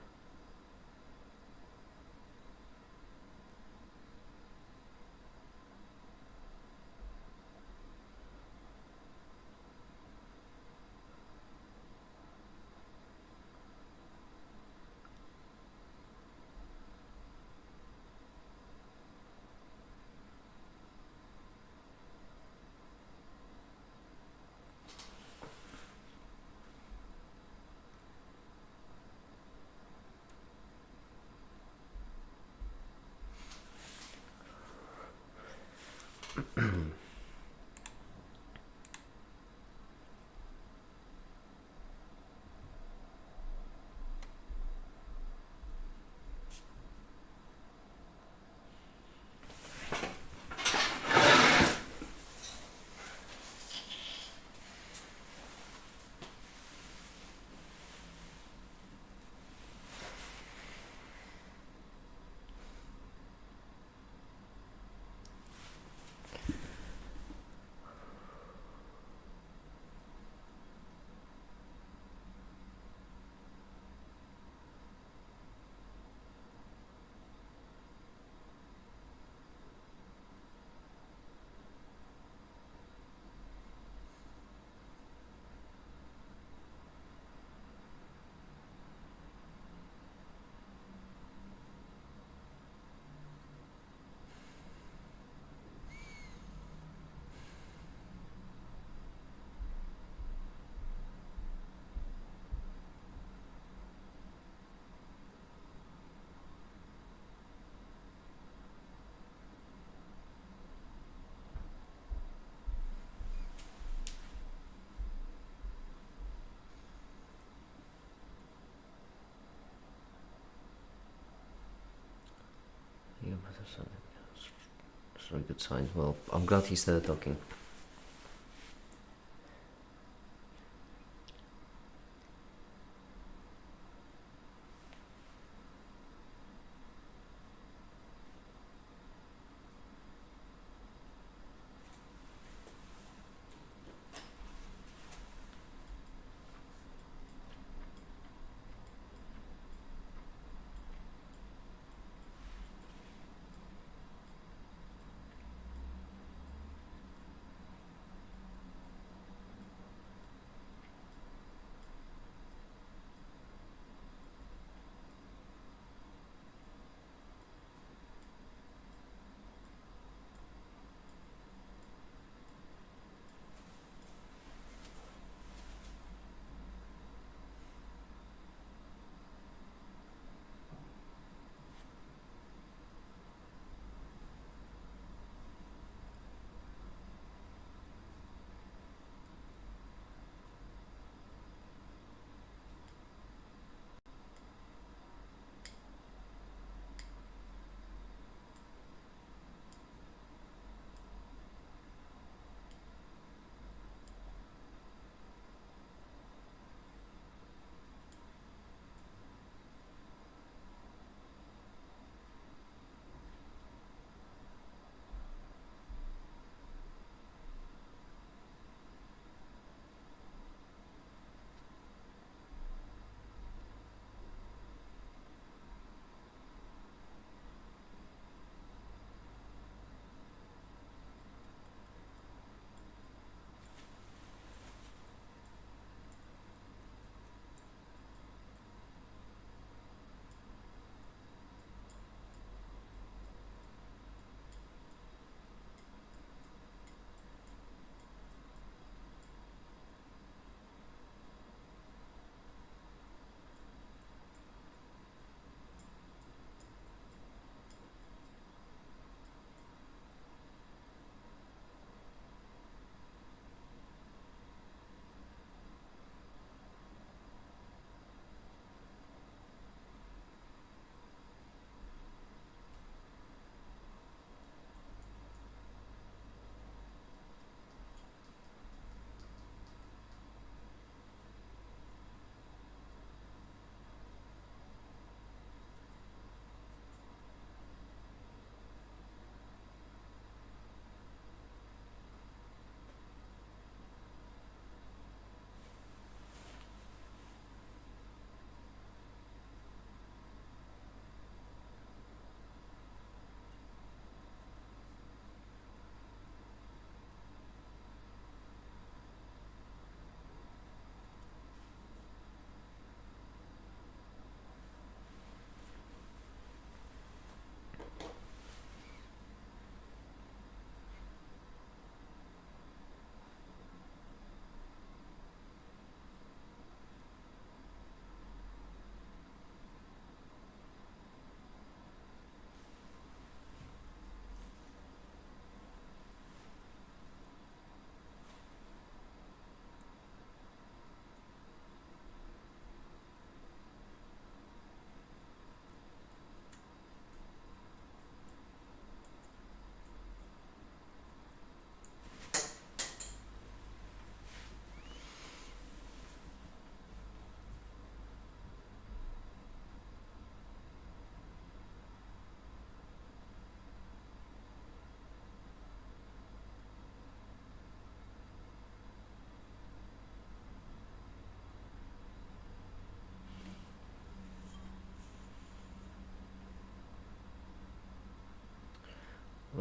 That's a very good sign. Well, I'm glad he's still talking.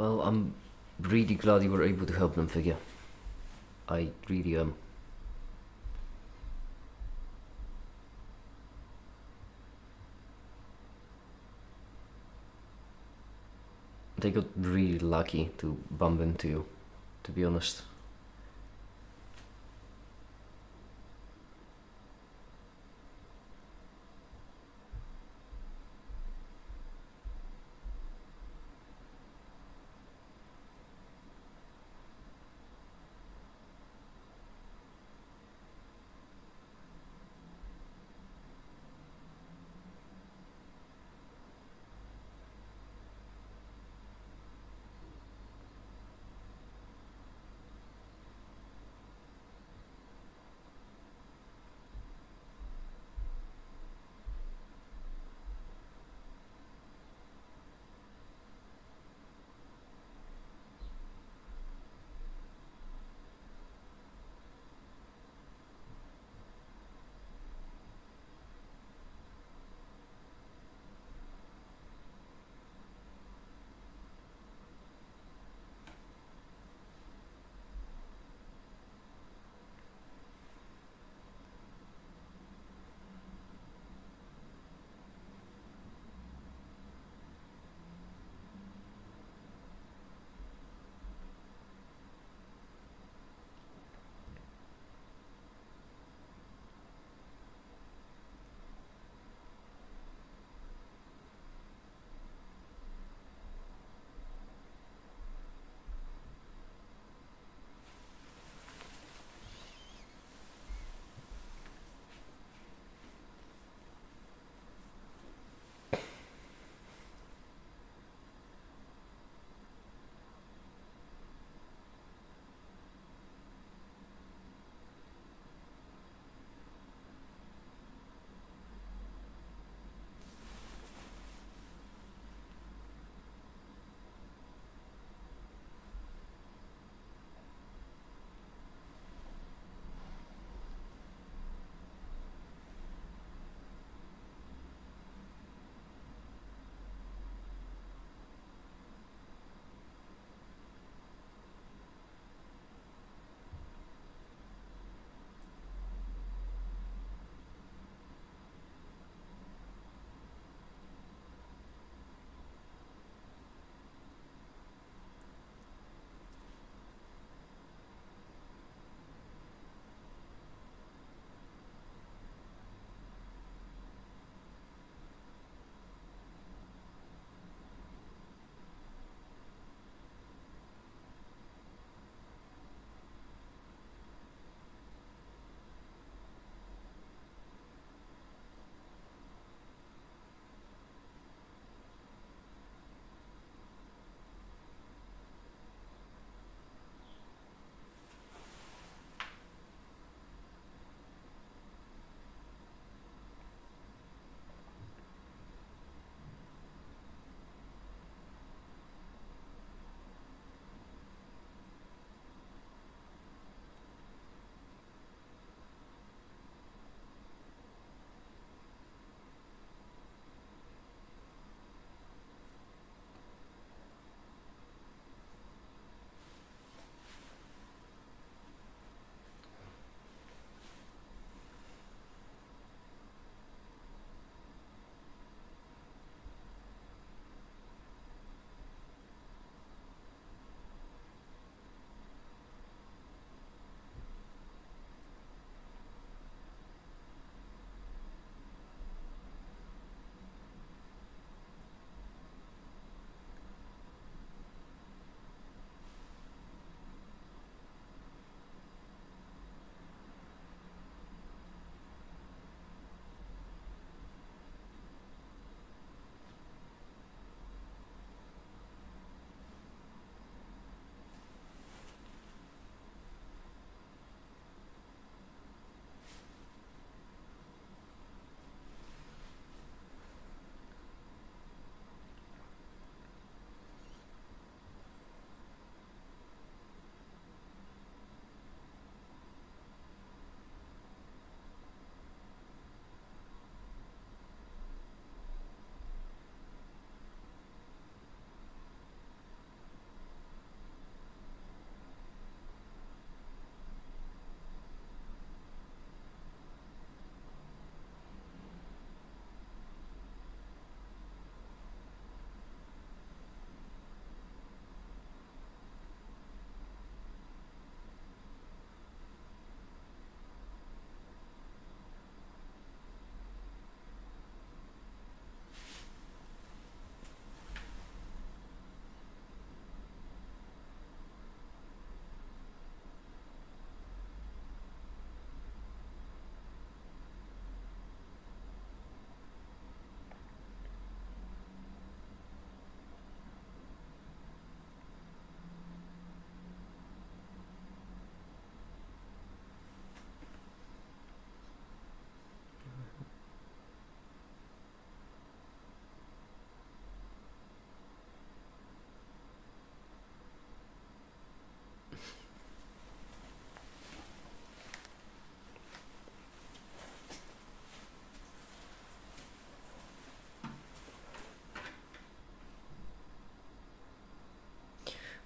Well, I'm really glad you were able to help them, Figure. I really am. They got really lucky to bump into you, to be honest.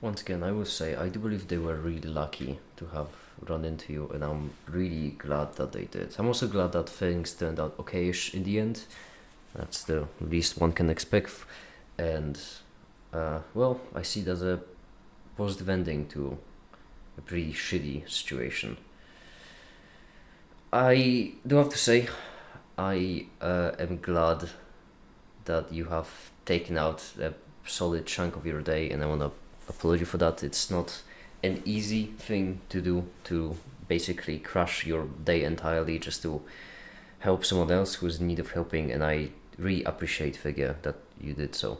Once again, I will say I do believe they were really lucky to have run into you, and I'm really glad that they did. I'm also glad that things turned out okayish in the end. That's the least one can expect, and well, I see it as a positive ending to a pretty shitty situation. I do have to say, I am glad that you have taken out a solid chunk of your day, and I want to applaud you for that. It's not an easy thing to do, to basically crash your day entirely just to help someone else who's in need of helping, and I really appreciate, Figure, that you did so.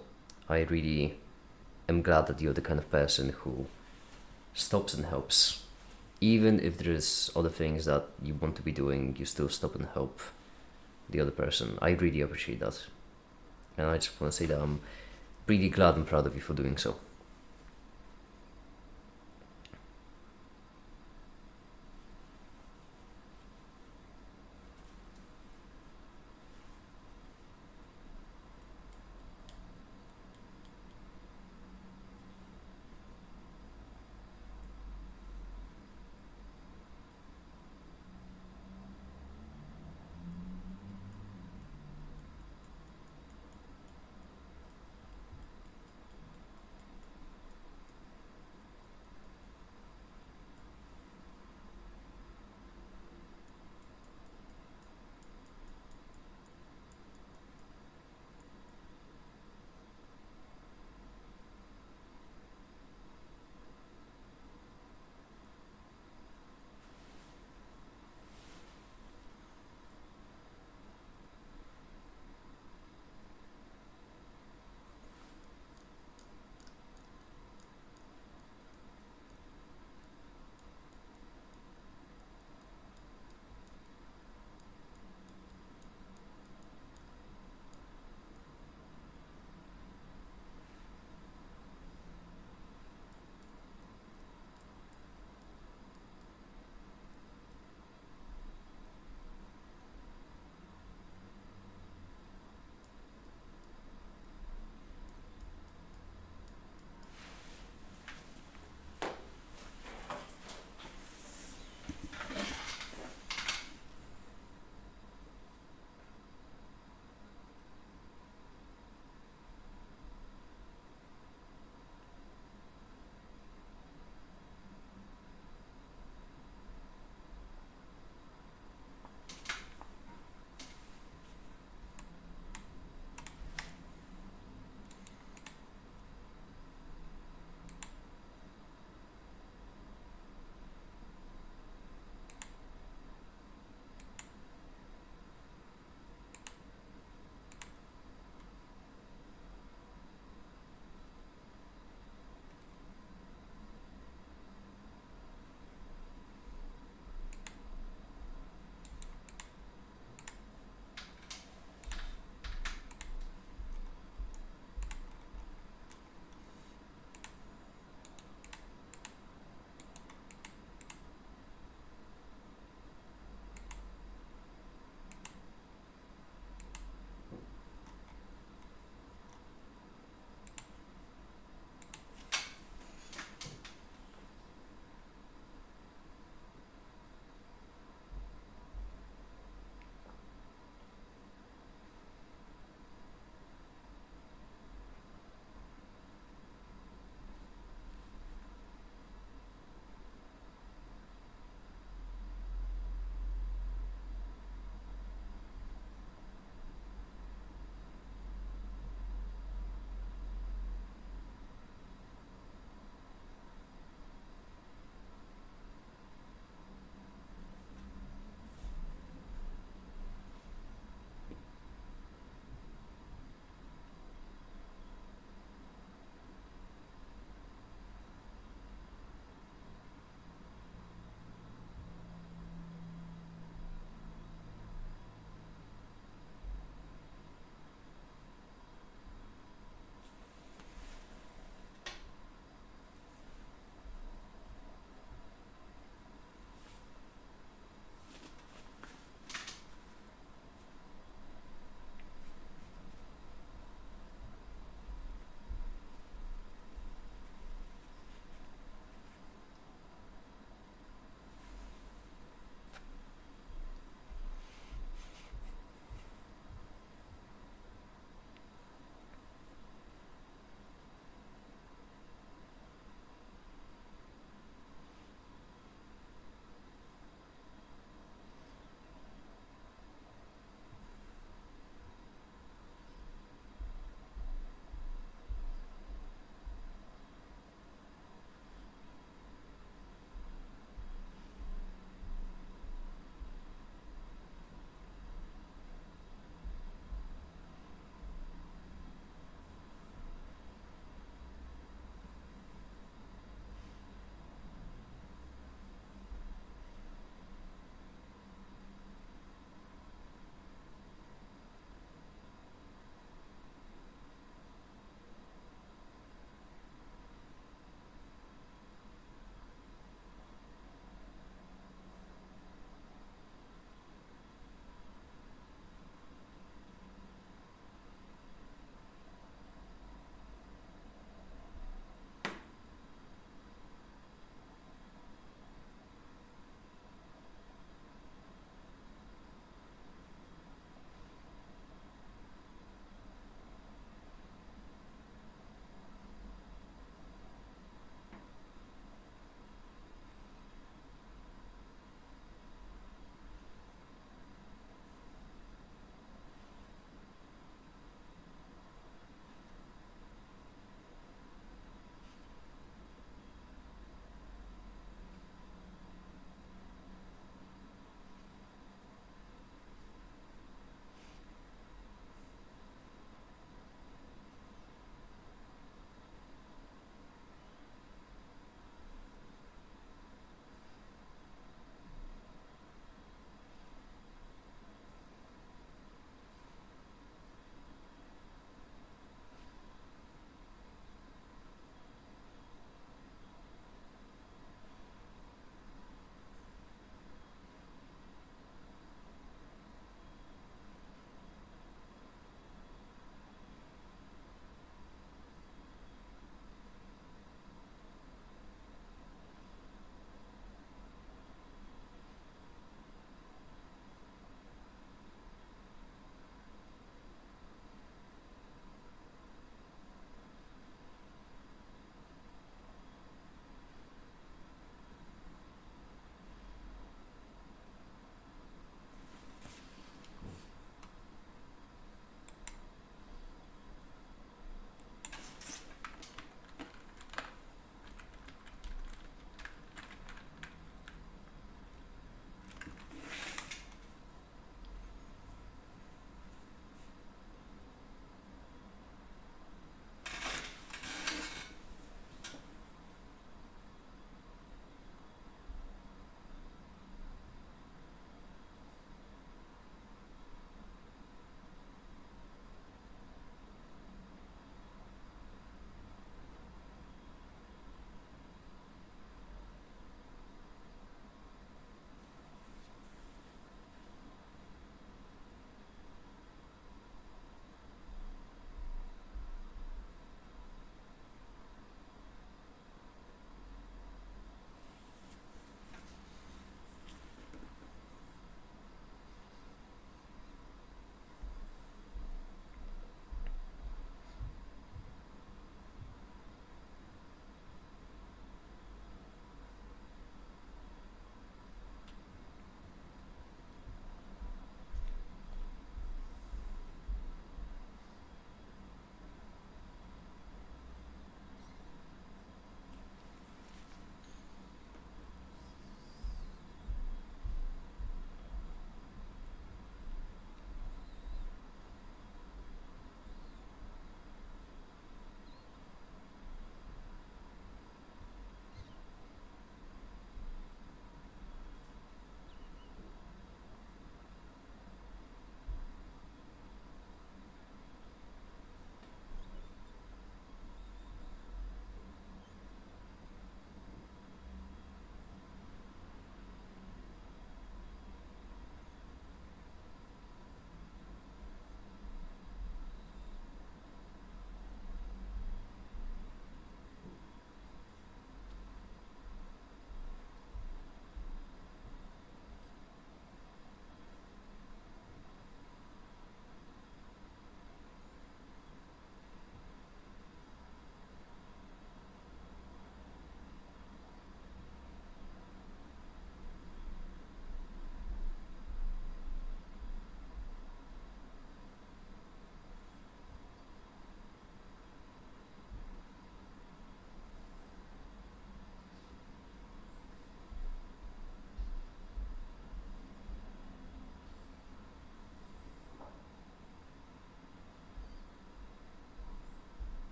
I really am glad that you're the kind of person who stops and helps. Even if there's other things that you want to be doing, you still stop and help the other person. I really appreciate that. And I just want to say that I'm really glad and proud of you for doing so.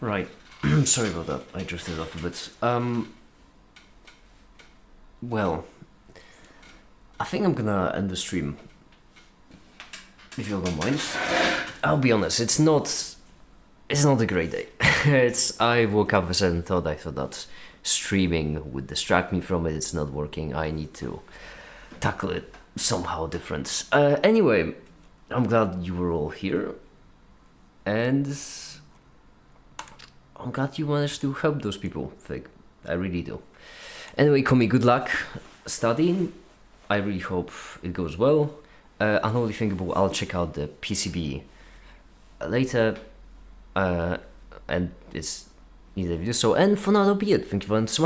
Right. Sorry about that. I drifted off a bit. Well, I think I'm gonna end the stream. If you don't mind. I'll be honest, it's not a great day. I woke up with a certain thought. I thought that streaming would distract me from it. It's not working. I need to tackle it somehow different. Anyway, I'm glad you were all here, and I'm glad you managed to help those people. Like, I really do. Anyway, Komi, good luck studying. I really hope it goes well. Another thing about I'll check out the PCB later, and it's neither video. So, and for now, that'll be it. Thank you very much.